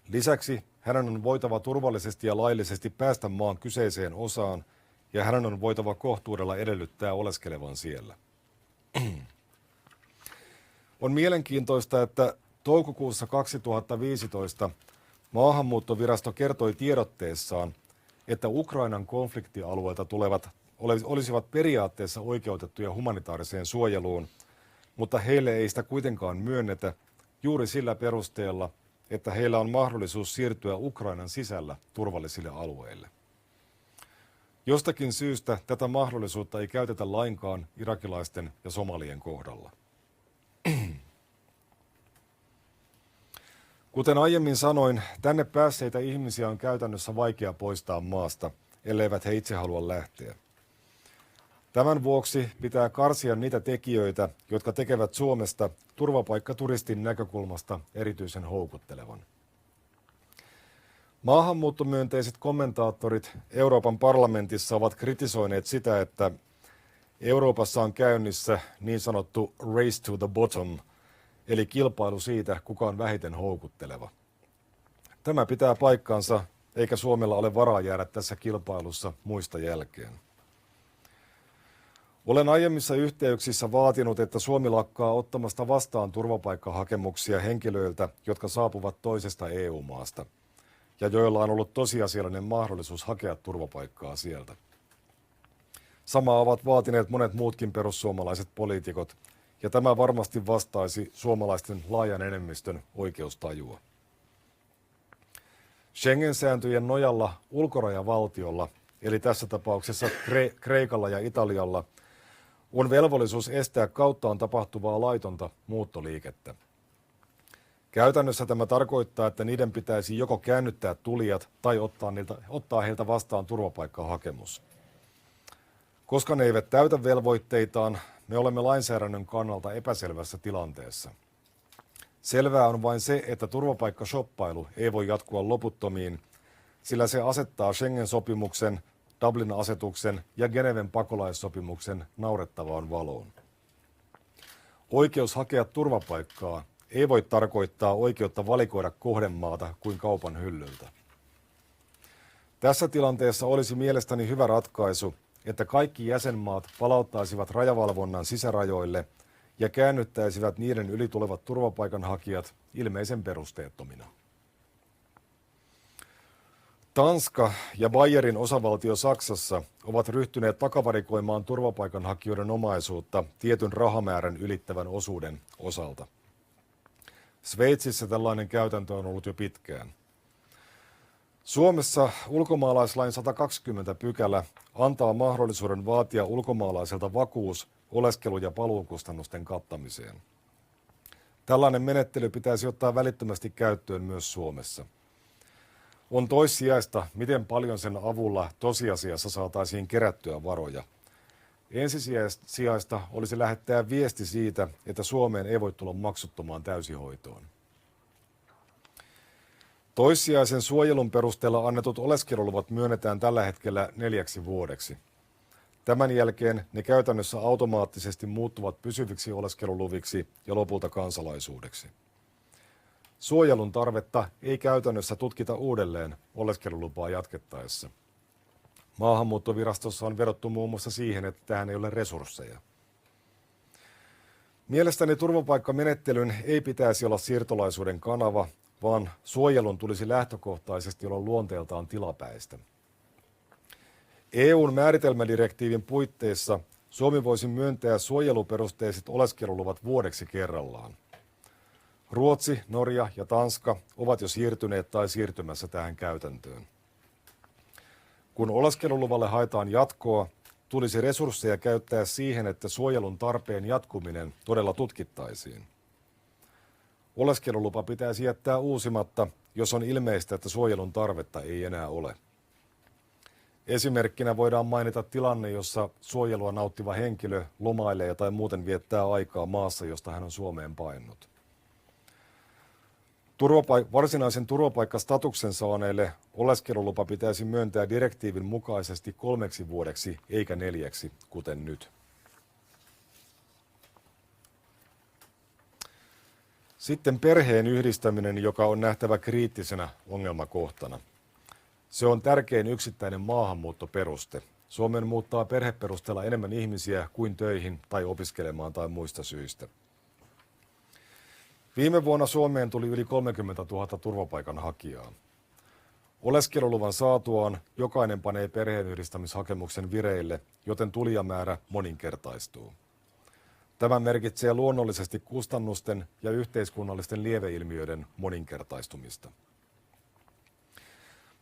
Lisäksi hänen on voitava turvallisesti ja laillisesti päästä maan kyseiseen osaan ja hänen on voitava kohtuudella edellyttää oleskelevan siellä. On mielenkiintoista, että toukokuussa 2015 Maahanmuuttovirasto kertoi tiedotteessaan, että Ukrainan konfliktialueelta tulevat olisivat periaatteessa oikeutettuja humanitaariseen suojeluun, mutta heille ei sitä kuitenkaan myönnetä juuri sillä perusteella, että heillä on mahdollisuus siirtyä Ukrainan sisällä turvallisille alueille. Jostakin syystä tätä mahdollisuutta ei käytetä lainkaan irakilaisten ja somalien kohdalla. Kuten aiemmin sanoin, tänne päässeitä ihmisiä on käytännössä vaikea poistaa maasta, elleivät he itse halua lähteä. Tämän vuoksi pitää karsia niitä tekijöitä, jotka tekevät Suomesta turvapaikkaturistin näkökulmasta erityisen houkuttelevan. Maahanmuuttomyönteiset kommentaattorit Euroopan parlamentissa ovat kritisoineet sitä, että Euroopassa on käynnissä niin sanottu race to the bottom, eli kilpailu siitä, kuka on vähiten houkutteleva. Tämä pitää paikkansa, eikä Suomella ole varaa jäädä tässä kilpailussa muista jälkeen. Olen aiemmissa yhteyksissä vaatinut, että Suomi lakkaa ottamasta vastaan turvapaikkahakemuksia henkilöiltä, jotka saapuvat toisesta EU-maasta, ja joilla on ollut tosiasiallinen mahdollisuus hakea turvapaikkaa sieltä. Samaa ovat vaatineet monet muutkin perussuomalaiset poliitikot, ja tämä varmasti vastaisi suomalaisten laajan enemmistön oikeustajua. Schengen-sääntöjen nojalla ulkorajavaltiolla, eli tässä tapauksessa Kreikalla ja Italialla, on velvollisuus estää kauttaan tapahtuvaa laitonta muuttoliikettä. Käytännössä tämä tarkoittaa, että niiden pitäisi joko käännyttää tulijat tai ottaa heiltä vastaan turvapaikkahakemus. Koska ne eivät täytä velvoitteitaan, me olemme lainsäädännön kannalta epäselvässä tilanteessa. Selvää on vain se, että turvapaikkashoppailu ei voi jatkua loputtomiin, sillä se asettaa Schengen-sopimuksen, Dublin-asetuksen ja Geneven pakolaissopimuksen naurettavaan valoon. Oikeus hakea turvapaikkaa ei voi tarkoittaa oikeutta valikoida kohdemaata kuin kaupan hyllyltä. Tässä tilanteessa olisi mielestäni hyvä ratkaisu, että kaikki jäsenmaat palauttaisivat rajavalvonnan sisärajoille ja käännyttäisivät niiden yli tulevat turvapaikanhakijat ilmeisen perusteettomina. Tanska ja Bayerin osavaltio Saksassa ovat ryhtyneet takavarikoimaan turvapaikanhakijoiden omaisuutta tietyn rahamäärän ylittävän osuuden osalta. Sveitsissä tällainen käytäntö on ollut jo pitkään. Suomessa ulkomaalaislain 120 pykälä antaa mahdollisuuden vaatia ulkomaalaiselta vakuus oleskelu- ja paluukustannusten kattamiseen. Tällainen menettely pitäisi ottaa välittömästi käyttöön myös Suomessa. On toissijaista, miten paljon sen avulla tosiasiassa saataisiin kerättyä varoja. Ensisijaista olisi lähettää viesti siitä, että Suomeen ei voi tulla maksuttomaan täysihoitoon. Toissijaisen suojelun perusteella annetut oleskeluluvat myönnetään tällä hetkellä 4 vuodeksi. Tämän jälkeen ne käytännössä automaattisesti muuttuvat pysyviksi oleskeluluviksi ja lopulta kansalaisuudeksi. Suojelun tarvetta ei käytännössä tutkita uudelleen oleskelulupaa jatkettaessa. Maahanmuuttovirastossa on vedottu muun muassa siihen, että tähän ei ole resursseja. Mielestäni turvapaikkamenettelyn ei pitäisi olla siirtolaisuuden kanava, vaan suojelun tulisi lähtökohtaisesti olla luonteeltaan tilapäistä. EU:n määritelmädirektiivin puitteissa Suomi voisi myöntää suojeluperusteiset oleskeluluvat vuodeksi kerrallaan. Ruotsi, Norja ja Tanska ovat jo siirtyneet tai siirtymässä tähän käytäntöön. Kun oleskeluluvalle haetaan jatkoa, tulisi resursseja käyttää siihen, että suojelun tarpeen jatkuminen todella tutkittaisiin. oleskelulupa pitäisi jättää uusimatta, jos on ilmeistä, että suojelun tarvetta ei enää ole. Esimerkkinä voidaan mainita tilanne, jossa suojelua nauttiva henkilö lomailee tai muuten viettää aikaa maassa, josta hän on Suomeen paennut. Varsinaisen turvapaikkastatuksen saaneille oleskelulupa pitäisi myöntää direktiivin mukaisesti 3 vuodeksi eikä 4, kuten nyt. Sitten perheen yhdistäminen, joka on nähtävä kriittisenä ongelmakohtana. Se on tärkein yksittäinen maahanmuuttoperuste. Suomeen muuttaa perheperusteella enemmän ihmisiä kuin töihin tai opiskelemaan tai muista syistä. Viime vuonna Suomeen tuli yli 30 000 turvapaikanhakijaa. Oleskeluluvan saatuaan jokainen panee perheenyhdistämishakemuksen vireille, joten tulijamäärä moninkertaistuu. Tämä merkitsee luonnollisesti kustannusten ja yhteiskunnallisten lieveilmiöiden moninkertaistumista.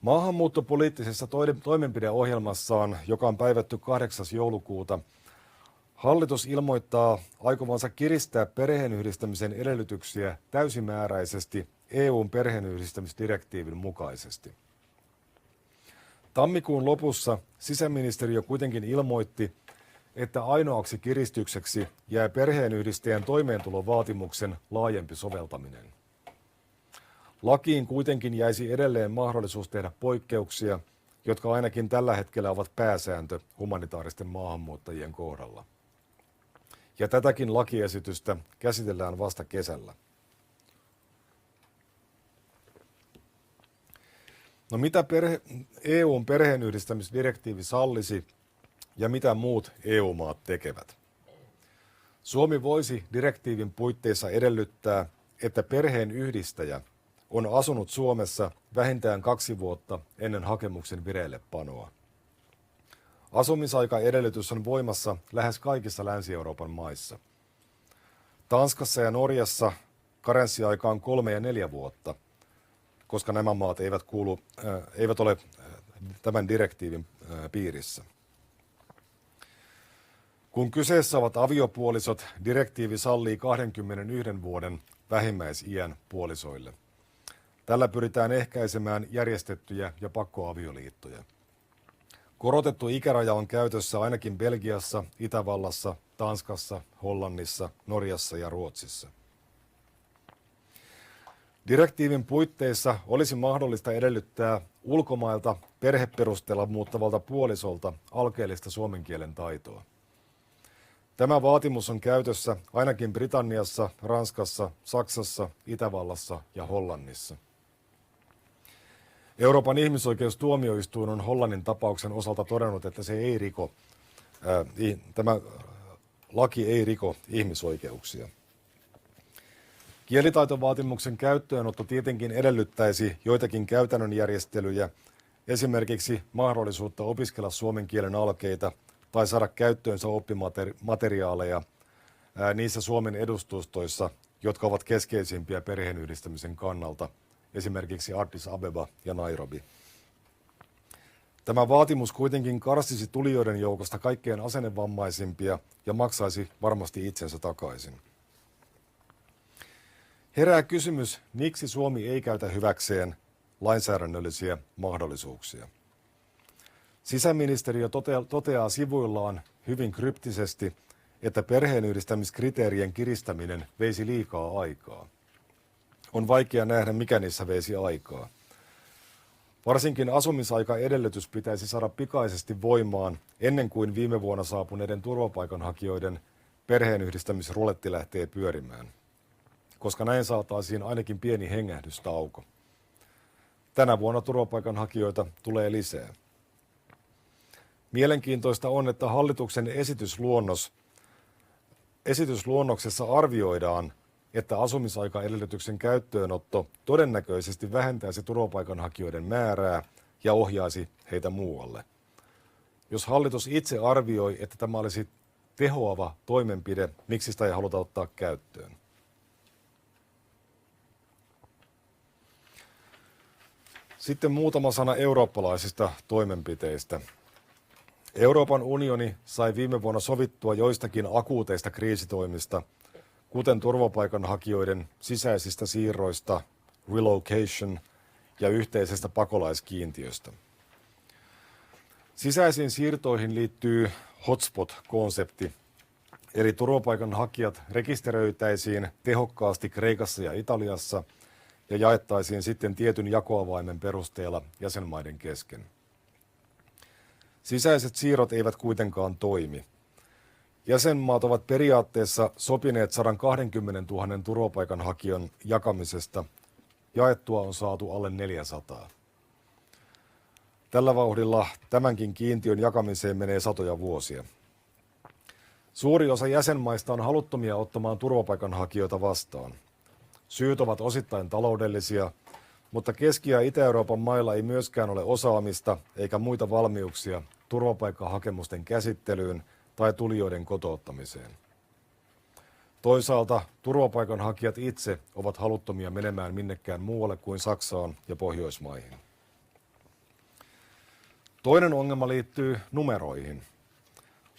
Maahanmuuttopoliittisessa toimenpideohjelmassaan, joka on päivätty 8. joulukuuta, hallitus ilmoittaa aikovansa kiristää perheenyhdistämisen edellytyksiä täysimääräisesti EU:n perheenyhdistämisdirektiivin mukaisesti. Tammikuun lopussa sisäministeriö kuitenkin ilmoitti, että ainoaksi kiristykseksi jää perheenyhdistäjän toimeentulovaatimuksen laajempi soveltaminen. Lakiin kuitenkin jäisi edelleen mahdollisuus tehdä poikkeuksia, jotka ainakin tällä hetkellä ovat pääsääntö humanitaaristen maahanmuuttajien kohdalla. Ja tätäkin lakiesitystä käsitellään vasta kesällä. No mitä EU:n perheenyhdistämisdirektiivi sallisi ja mitä muut EU-maat tekevät? Suomi voisi direktiivin puitteissa edellyttää, että perheen yhdistäjä on asunut Suomessa vähintään 2 vuotta ennen hakemuksen vireillepanoa. Asumisaikaedellytys on voimassa lähes kaikissa Länsi-Euroopan maissa. Tanskassa ja Norjassa karenssiaika on 3 ja 4 vuotta, koska nämä maat eivät ole tämän direktiivin piirissä. Kun kyseessä ovat aviopuolisot, direktiivi sallii 21 vuoden vähimmäisiän puolisoille. Tällä pyritään ehkäisemään järjestettyjä ja pakkoavioliittoja. Korotettu ikäraja on käytössä ainakin Belgiassa, Itävallassa, Tanskassa, Hollannissa, Norjassa ja Ruotsissa. Direktiivin puitteissa olisi mahdollista edellyttää ulkomailta perheperusteella muuttavalta puolisolta alkeellista suomen kielen taitoa. Tämä vaatimus on käytössä ainakin Britanniassa, Ranskassa, Saksassa, Itävallassa ja Hollannissa. Euroopan ihmisoikeustuomioistuin on Hollannin tapauksen osalta todennut, että tämä laki ei riko ihmisoikeuksia. Kielitaitovaatimuksen käyttöönotto tietenkin edellyttäisi joitakin käytännön järjestelyjä, esimerkiksi mahdollisuutta opiskella suomen kielen alkeita tai saada käyttöönsä oppimateriaaleja niissä Suomen edustustoissa, jotka ovat keskeisimpiä perheenyhdistämisen kannalta, esimerkiksi Addis Abeba ja Nairobi. Tämä vaatimus kuitenkin karsisi tulijoiden joukosta kaikkein asennevammaisimpia ja maksaisi varmasti itsensä takaisin. Herää kysymys, miksi Suomi ei käytä hyväkseen lainsäädännöllisiä mahdollisuuksia. Sisäministeriö toteaa sivuillaan hyvin kryptisesti, että perheenyhdistämiskriteerien kiristäminen veisi liikaa aikaa. On vaikea nähdä, mikä niissä veisi aikaa. Varsinkin asumisaikaedellytys pitäisi saada pikaisesti voimaan ennen kuin viime vuonna saapuneiden turvapaikanhakijoiden perheenyhdistämisruletti lähtee pyörimään, koska näin saataisiin ainakin pieni hengähdystauko. Tänä vuonna turvapaikanhakijoita tulee lisää. Mielenkiintoista on, että hallituksen esitysluonnoksessa arvioidaan, että asumisaikaedellytyksen käyttöönotto todennäköisesti vähentäisi turvapaikanhakijoiden määrää ja ohjaisi heitä muualle. Jos hallitus itse arvioi, että tämä olisi tehoava toimenpide, miksi sitä ei haluta ottaa käyttöön? Sitten muutama sana eurooppalaisista toimenpiteistä. Euroopan unioni sai viime vuonna sovittua joistakin akuuteista kriisitoimista, kuten turvapaikanhakijoiden sisäisistä siirroista, relocation ja yhteisestä pakolaiskiintiöstä. Sisäisiin siirtoihin liittyy hotspot-konsepti, eli turvapaikanhakijat rekisteröitäisiin tehokkaasti Kreikassa ja Italiassa ja jaettaisiin sitten tietyn jakoavaimen perusteella jäsenmaiden kesken. Sisäiset siirrot eivät kuitenkaan toimi. Jäsenmaat ovat periaatteessa sopineet 120 000 turvapaikanhakijan jakamisesta. Jaettua on saatu alle 400. Tällä vauhdilla tämänkin kiintiön jakamiseen menee satoja vuosia. Suuri osa jäsenmaista on haluttomia ottamaan turvapaikanhakijoita vastaan. Syyt ovat osittain taloudellisia, mutta Keski- ja Itä-Euroopan mailla ei myöskään ole osaamista eikä muita valmiuksia turvapaikkahakemusten käsittelyyn tai tulijoiden kotouttamiseen. Toisaalta turvapaikanhakijat itse ovat haluttomia menemään minnekään muualle kuin Saksaan ja Pohjoismaihin. Toinen ongelma liittyy numeroihin.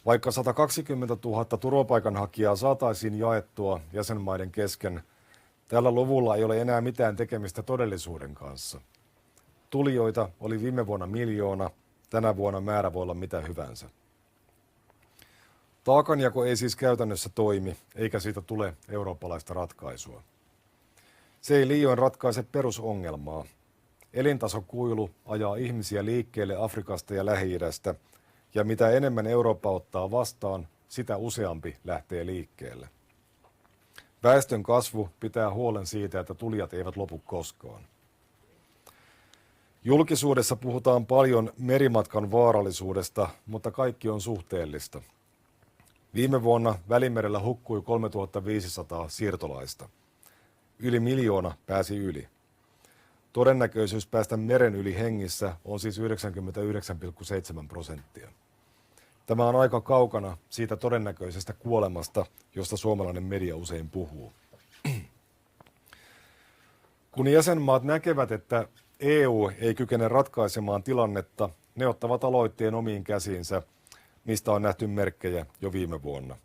Vaikka 120 000 turvapaikanhakijaa saataisiin jaettua jäsenmaiden kesken, tällä luvulla ei ole enää mitään tekemistä todellisuuden kanssa. Tulijoita oli viime vuonna 1 000 000, tänä vuonna määrä voi olla mitä hyvänsä. Taakanjako ei siis käytännössä toimi, eikä siitä tule eurooppalaista ratkaisua. Se ei liioin ratkaise perusongelmaa. Elintasokuilu ajaa ihmisiä liikkeelle Afrikasta ja Lähi-idästä, ja mitä enemmän Eurooppa ottaa vastaan, sitä useampi lähtee liikkeelle. Väestön kasvu pitää huolen siitä, että tulijat eivät lopu koskaan. Julkisuudessa puhutaan paljon merimatkan vaarallisuudesta, mutta kaikki on suhteellista. Viime vuonna Välimerellä hukkui 3500 siirtolaista. Yli 1 000 000 pääsi yli. Todennäköisyys päästä meren yli hengissä on siis 99,7%. Tämä on aika kaukana siitä todennäköisestä kuolemasta, josta suomalainen media usein puhuu. Kun jäsenmaat näkevät, että EU ei kykene ratkaisemaan tilannetta, ne ottavat aloitteen omiin käsiinsä, mistä on nähty merkkejä jo viime vuonna.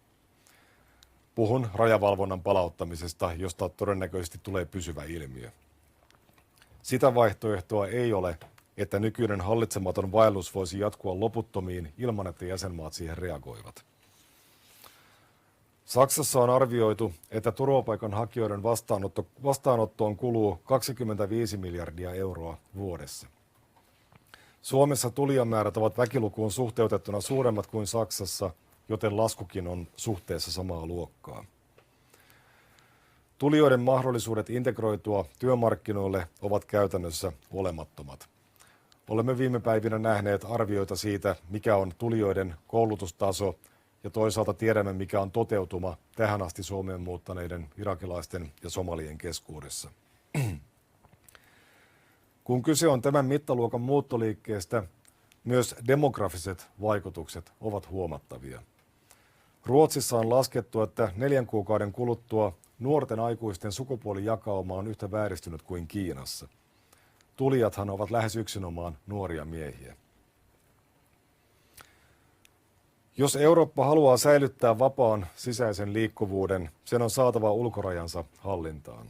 Puhun rajavalvonnan palauttamisesta, josta todennäköisesti tulee pysyvä ilmiö. Sitä vaihtoehtoa ei ole, että nykyinen hallitsematon vaellus voisi jatkua loputtomiin ilman, että jäsenmaat siihen reagoivat. Saksassa on arvioitu, että turvapaikanhakijoiden vastaanottoon kuluu 25 miljardia euroa vuodessa. Suomessa tulijamäärät ovat väkilukuun suhteutettuna suuremmat kuin Saksassa, joten laskukin on suhteessa samaa luokkaa. Tulijoiden mahdollisuudet integroitua työmarkkinoille ovat käytännössä olemattomat. Olemme viime päivinä nähneet arvioita siitä, mikä on tulijoiden koulutustaso, ja toisaalta tiedämme, mikä on toteutuma tähän asti Suomeen muuttaneiden irakilaisten ja somalien keskuudessa. Kun kyse on tämän mittaluokan muuttoliikkeestä, myös demografiset vaikutukset ovat huomattavia. Ruotsissa on laskettu, että 4 kuukauden kuluttua nuorten aikuisten sukupuolijakauma on yhtä vääristynyt kuin Kiinassa. Tulijathan ovat lähes yksinomaan nuoria miehiä. Jos Eurooppa haluaa säilyttää vapaan sisäisen liikkuvuuden, sen on saatava ulkorajansa hallintaan.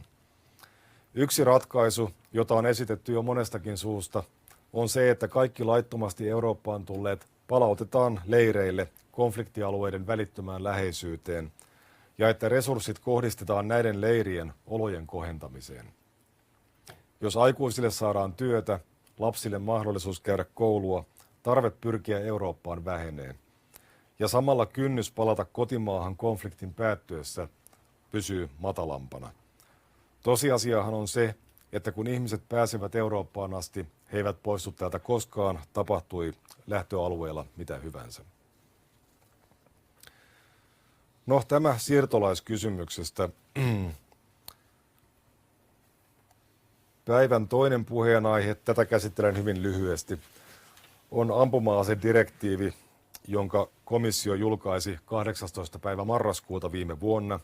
Yksi ratkaisu, jota on esitetty jo monestakin suusta, on se, että kaikki laittomasti Eurooppaan tulleet palautetaan leireille konfliktialueiden välittömään läheisyyteen ja että resurssit kohdistetaan näiden leirien olojen kohentamiseen. Jos aikuisille saadaan työtä, lapsille mahdollisuus käydä koulua, tarve pyrkiä Eurooppaan vähenee. Ja samalla kynnys palata kotimaahan konfliktin päättyessä pysyy matalampana. Tosiasiahan on se, että kun ihmiset pääsevät Eurooppaan asti, he eivät poistu täältä koskaan, tapahtui lähtöalueella mitä hyvänsä. No, tämä siirtolaiskysymyksestä. Päivän toinen puheenaihe, tätä käsittelen hyvin lyhyesti, on ampuma-asedirektiivi, jonka komissio julkaisi 18. päivä marraskuuta viime vuonna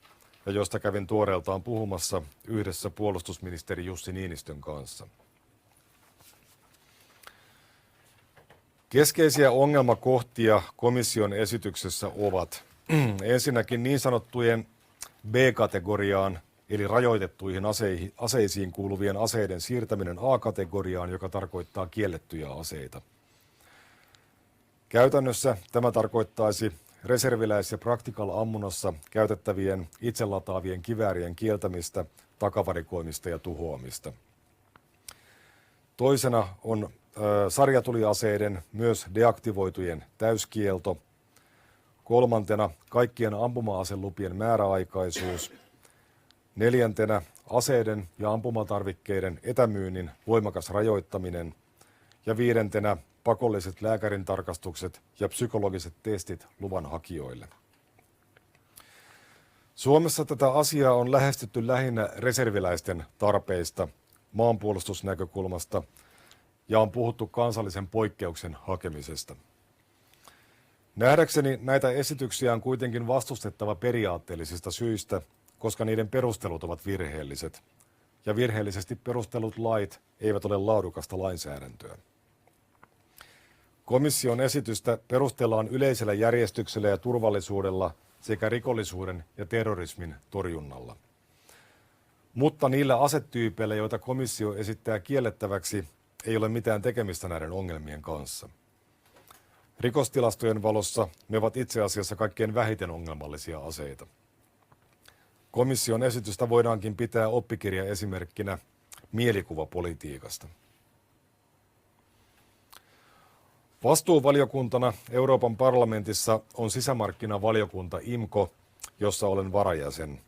ja josta kävin tuoreeltaan puhumassa yhdessä puolustusministeri Jussi Niinistön kanssa. Keskeisiä ongelmakohtia komission esityksessä ovat ensinnäkin niin sanottujen B-kategoriaan, eli rajoitettuihin aseisiin kuuluvien aseiden siirtäminen A-kategoriaan, joka tarkoittaa kiellettyjä aseita. Käytännössä tämä tarkoittaisi reserviläis- ja practical-ammunnassa käytettävien itselataavien kiväärien kieltämistä, takavarikoimista ja tuhoamista. Toisena on sarjatuliaseiden, myös deaktivoitujen täyskielto. Kolmantena kaikkien ampuma-aselupien määräaikaisuus. Neljäntenä aseiden ja ampumatarvikkeiden etämyynnin voimakas rajoittaminen. Ja viidentenä pakolliset lääkärintarkastukset ja psykologiset testit luvanhakijoille. Suomessa tätä asiaa on lähestytty lähinnä reserviläisten tarpeista, maanpuolustusnäkökulmasta ja on puhuttu kansallisen poikkeuksen hakemisesta. Nähdäkseni näitä esityksiä on kuitenkin vastustettava periaatteellisista syistä, koska niiden perustelut ovat virheelliset, ja virheellisesti perustellut lait eivät ole laadukasta lainsäädäntöä. Komission esitystä perustellaan yleisellä järjestyksellä ja turvallisuudella sekä rikollisuuden ja terrorismin torjunnalla. Mutta niillä asetyypeillä, joita komissio esittää kiellettäväksi, ei ole mitään tekemistä näiden ongelmien kanssa. Rikostilastojen valossa ne ovat itse asiassa kaikkein vähiten ongelmallisia aseita. Komission esitystä voidaankin pitää oppikirjaesimerkkinä mielikuvapolitiikasta. Vastuuvaliokuntana Euroopan parlamentissa on sisämarkkinavaliokunta IMCO, jossa olen varajäsen.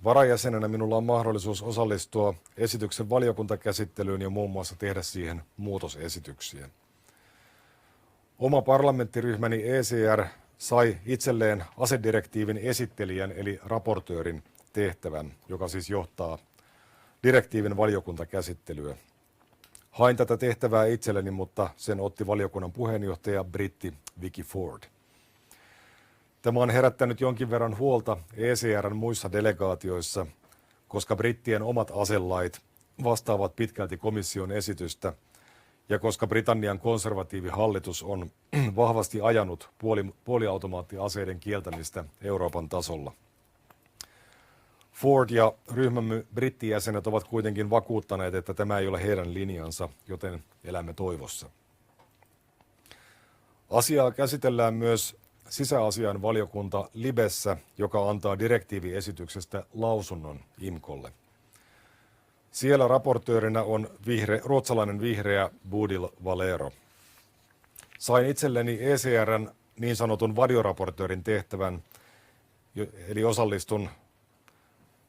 Varajäsenenä minulla on mahdollisuus osallistua esityksen valiokuntakäsittelyyn ja muun muassa tehdä siihen muutosesityksiä. Oma parlamenttiryhmäni ECR sai itselleen asedirektiivin esittelijän eli raportöörin tehtävän, joka siis johtaa direktiivin valiokuntakäsittelyä. Hain tätä tehtävää itselleni, mutta sen otti valiokunnan puheenjohtaja britti Vicky Ford. Tämä on herättänyt jonkin verran huolta ECR:n muissa delegaatioissa, koska brittien omat aselait vastaavat pitkälti komission esitystä ja koska Britannian konservatiivihallitus on vahvasti ajanut puoliautomaattiaseiden kieltämistä Euroopan tasolla. Ford ja ryhmämme brittijäsenet ovat kuitenkin vakuuttaneet, että tämä ei ole heidän linjansa, joten elämme toivossa. Asiaa käsitellään myös sisäasiainvaliokunta Libessä, joka antaa direktiiviesityksestä lausunnon IMCOlle. Siellä raportöörinä on ruotsalainen vihreä Bodil Valero. Sain itselleni ECR:n niin sanotun varjoraportöörin tehtävän, eli osallistun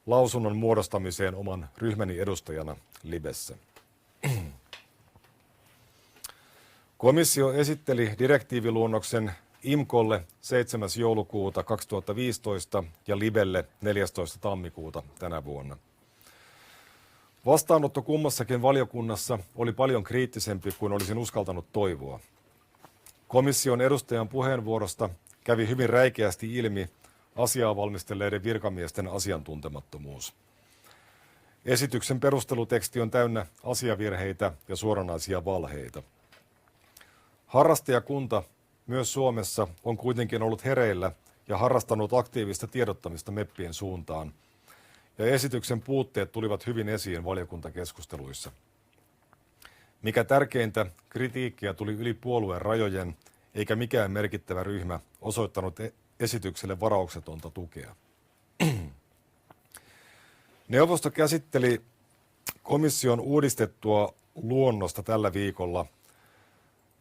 lausunnon muodostamiseen oman ryhmäni edustajana Libessä. Komissio esitteli direktiiviluonnoksen IMCOlle 7. joulukuuta 2015 ja Libelle 14. tammikuuta tänä vuonna. Vastaanotto kummassakin valiokunnassa oli paljon kriittisempi kuin olisin uskaltanut toivoa. Komission edustajan puheenvuorosta kävi hyvin räikeästi ilmi asiaa valmistelleiden virkamiesten asiantuntemattomuus. Esityksen perusteluteksti on täynnä asiavirheitä ja suoranaisia valheita. Harrastajakunta myös Suomessa on kuitenkin ollut hereillä ja harrastanut aktiivista tiedottamista meppien suuntaan, ja esityksen puutteet tulivat hyvin esiin valiokuntakeskusteluissa. Mikä tärkeintä, kritiikkiä tuli yli puolueen rajojen, eikä mikään merkittävä ryhmä osoittanut esitykselle varauksetonta tukea. Neuvosto käsitteli komission uudistettua luonnosta tällä viikolla.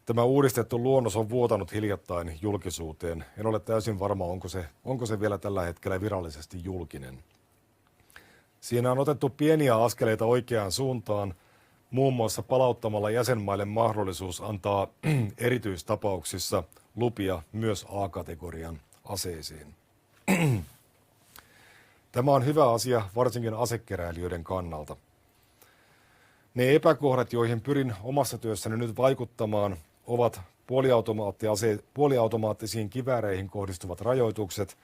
Tämä uudistettu luonnos on vuotanut hiljattain julkisuuteen. En ole täysin varma, onko se vielä tällä hetkellä virallisesti julkinen. Siinä on otettu pieniä askeleita oikeaan suuntaan, muun muassa palauttamalla jäsenmaille mahdollisuus antaa erityistapauksissa lupia myös A-kategorian aseisiin. Tämä on hyvä asia varsinkin asekeräilijöiden kannalta. Ne epäkohdat, joihin pyrin omassa työssäni nyt vaikuttamaan, ovat puoliautomaattisiin kivääreihin kohdistuvat rajoitukset,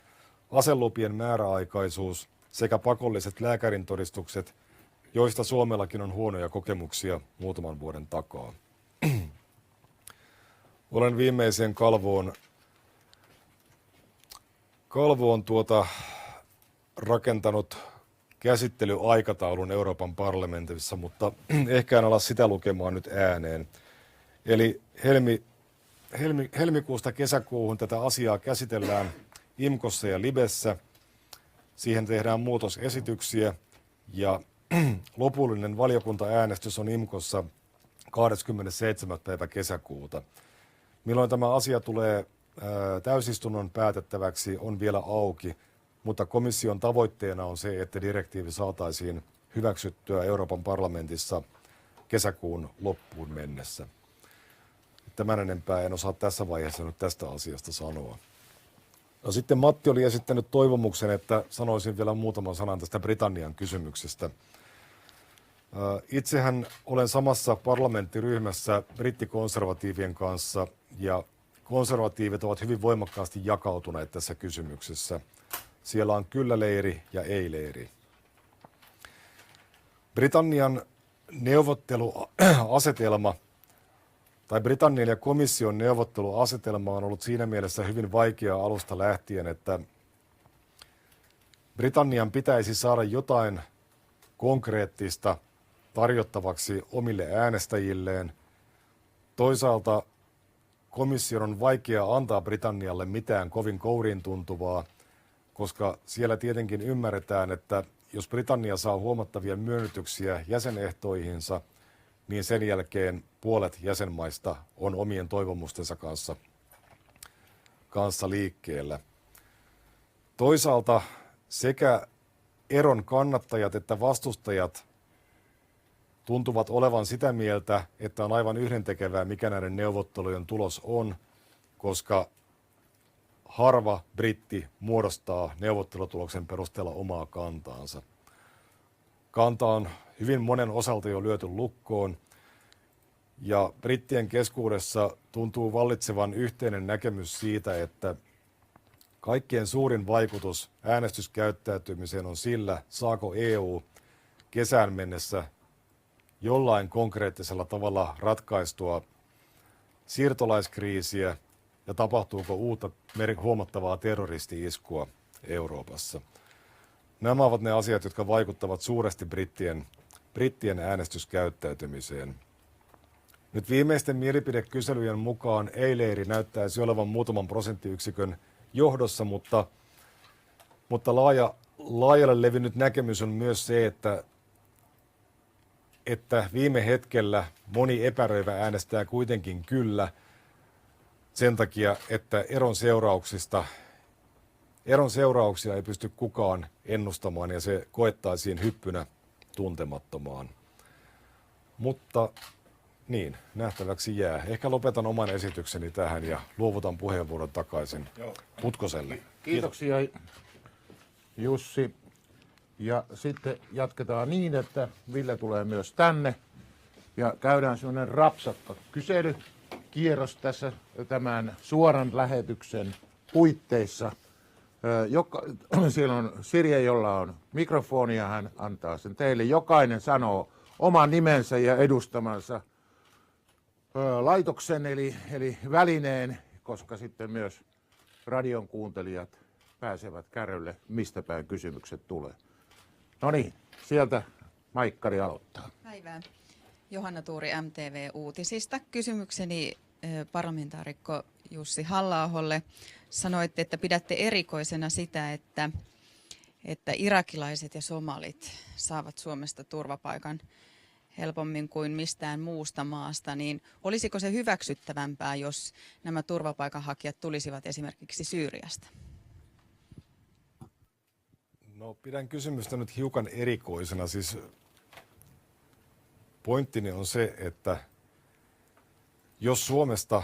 aselupien määräaikaisuus sekä pakolliset lääkärintodistukset, joista Suomellakin on huonoja kokemuksia muutaman vuoden takaa. Olen viimeiseen kalvoon rakentanut käsittelyaikataulun Euroopan parlamentissa, mutta ehkä en ala sitä lukemaan nyt ääneen. Eli helmikuusta kesäkuuhun tätä asiaa käsitellään IMKossa ja LIBessä. Siihen tehdään muutosesityksiä ja lopullinen valiokuntaäänestys on IMKossa 27. päivä kesäkuuta. Milloin tämä asia tulee täysistunnon päätettäväksi on vielä auki, mutta komission tavoitteena on se, että direktiivi saataisiin hyväksyttyä Euroopan parlamentissa kesäkuun loppuun mennessä. Tämän enempää en osaa tässä vaiheessa nyt tästä asiasta sanoa. No sitten Matti oli esittänyt toivomuksen, että sanoisin vielä muutaman sanan tästä Britannian kysymyksestä. Itsehän olen samassa parlamenttiryhmässä brittikonservatiivien kanssa ja konservatiivit ovat hyvin voimakkaasti jakautuneet tässä kysymyksessä. Siellä on kyllä-leiri ja ei-leiri. Britannian neuvotteluasetelma tai Britannian ja komission neuvotteluasetelma on ollut siinä mielessä hyvin vaikea alusta lähtien, että Britannian pitäisi saada jotain konkreettista tarjottavaksi omille äänestäjilleen. Toisaalta komission on vaikea antaa Britannialle mitään kovin kouriin tuntuvaa, koska siellä tietenkin ymmärretään, että jos Britannia saa huomattavia myönnytyksiä jäsenehtoihinsa, niin sen jälkeen puolet jäsenmaista on omien toivomustensa kanssa liikkeellä. Toisaalta sekä eron kannattajat että vastustajat tuntuvat olevan sitä mieltä, että on aivan yhdentekevää, mikä näiden neuvottelujen tulos on, koska harva britti muodostaa neuvottelutuloksen perusteella omaa kantaansa. Kanta on hyvin monen osalta jo lyöty lukkoon, ja brittien keskuudessa tuntuu vallitsevan yhteinen näkemys siitä, että kaikkein suurin vaikutus äänestyskäyttäytymiseen on sillä, saako EU kesään mennessä jollain konkreettisella tavalla ratkaistua siirtolaiskriisiä ja tapahtuuko uutta huomattavaa terroristi-iskua Euroopassa. Nämä ovat ne asiat, jotka vaikuttavat suuresti brittien äänestyskäyttäytymiseen. Nyt viimeisten mielipidekyselyjen mukaan ei-leiri näyttäisi olevan muutaman prosenttiyksikön johdossa, mutta laajalle levinnyt näkemys on myös se, että viime hetkellä moni epäröivä äänestää kuitenkin kyllä sen takia, että eron seurauksia ei pysty kukaan ennustamaan ja se koettaisiin hyppynä tuntemattomaan. Mutta niin, nähtäväksi jää. Ehkä lopetan oman esitykseni tähän ja luovutan puheenvuoron takaisin Putkoselle. Kiitoksia Jussi. Ja sitten jatketaan niin, että Ville tulee myös tänne ja käydään semmoinen rapsakka kyselykierros tässä tämän suoran lähetyksen puitteissa. Siellä on Sirje, jolla on mikrofoni ja hän antaa sen teille. Jokainen sanoo oman nimensä ja edustamansa laitoksen eli välineen, koska sitten myös radion kuuntelijat pääsevät kärrylle, mistä päin kysymykset tulee. No niin, sieltä Maikkari aloittaa. Päivää. Johanna Tuuri MTV Uutisista. Kysymykseni parlamentaarikko Jussi Halla-aholle. Sanoitte, että pidätte erikoisena sitä, että irakilaiset ja somalit saavat Suomesta turvapaikan helpommin kuin mistään muusta maasta, niin olisiko se hyväksyttävämpää, jos nämä turvapaikanhakijat tulisivat esimerkiksi Syyriasta? No, pidän kysymystä nyt hiukan erikoisena. Siis pointtini on se, että jos Suomesta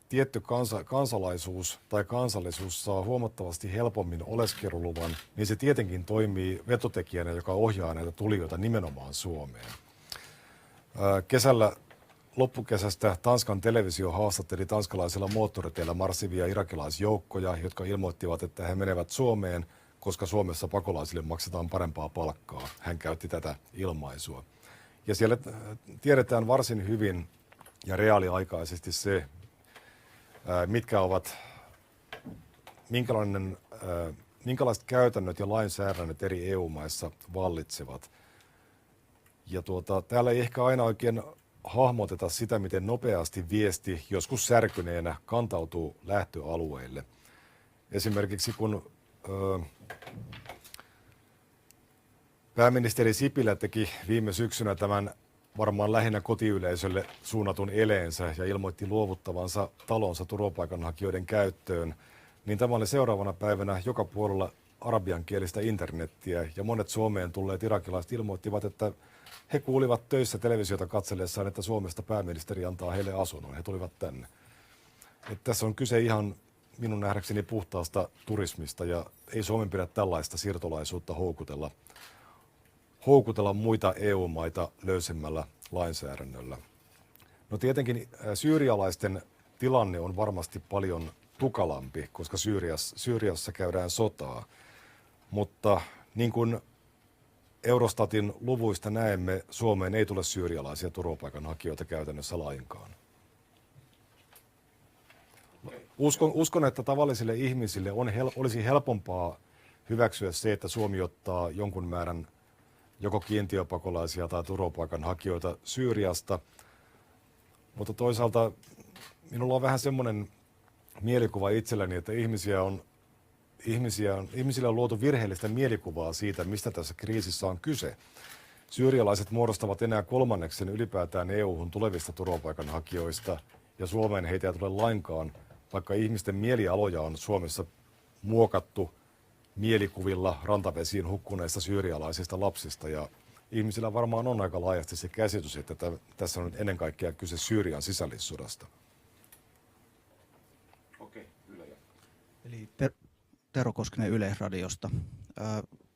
tietty kansalaisuus tai kansallisuus saa huomattavasti helpommin oleskeluluvan, niin se tietenkin toimii vetotekijänä, joka ohjaa näitä tulijoita nimenomaan Suomeen. Loppukesästä Tanskan televisio haastatteli tanskalaisilla moottoriteillä marssivia irakilaisjoukkoja, jotka ilmoittivat, että he menevät Suomeen, koska Suomessa pakolaisille maksetaan parempaa palkkaa. Hän käytti tätä ilmaisua. Ja siellä tiedetään varsin hyvin ja reaaliaikaisesti se, minkälainen minkälaiset käytännöt ja lainsäädännöt eri EU-maissa vallitsevat. Ja täällä ei ehkä aina oikein hahmoteta sitä, miten nopeasti viesti joskus särkyneenä kantautuu lähtöalueille. Esimerkiksi kun pääministeri Sipilä teki viime syksynä tämän varmaan lähinnä kotiyleisölle suunnatun eleensä ja ilmoitti luovuttavansa talonsa turvapaikanhakijoiden käyttöön, niin tämä oli seuraavana päivänä joka puolella arabiankielistä internettiä ja monet Suomeen tulleet irakilaiset ilmoittivat, että he kuulivat töissä televisiota katsellessaan, että Suomesta pääministeri antaa heille asunnon. He tulivat tänne. Tässä on kyse ihan minun nähdäkseni puhtaasta turismista ja ei Suomen pidä tällaista siirtolaisuutta houkutella muita EU-maita löysemmällä lainsäädännöllä. No tietenkin syyrialaisten tilanne on varmasti paljon tukalampi, koska Syyriassa käydään sotaa, mutta niin kuin Eurostatin luvuista näemme, Suomeen ei tule syyrialaisia turvapaikanhakijoita käytännössä lainkaan. Uskon, että tavallisille ihmisille olisi helpompaa hyväksyä se, että Suomi ottaa jonkun määrän joko kiintiöpakolaisia tai turvapaikanhakijoita Syyriasta, mutta toisaalta minulla on vähän semmoinen mielikuva itselläni, että ihmisille on luotu virheellistä mielikuvaa siitä, mistä tässä kriisissä on kyse. Syyrialaiset muodostavat enää kolmanneksen ylipäätään EU-hun tulevista turvapaikanhakijoista, ja Suomeen heitä ei tule lainkaan, vaikka ihmisten mielialoja on Suomessa muokattu mielikuvilla rantavesiin hukkuneista syyrialaisista lapsista. Ja ihmisillä varmaan on aika laajasti se käsitys, että tässä on nyt ennen kaikkea kyse Syyrian sisällissodasta. Okei, Yle. Eli Tero Koskinen Yleisradiosta.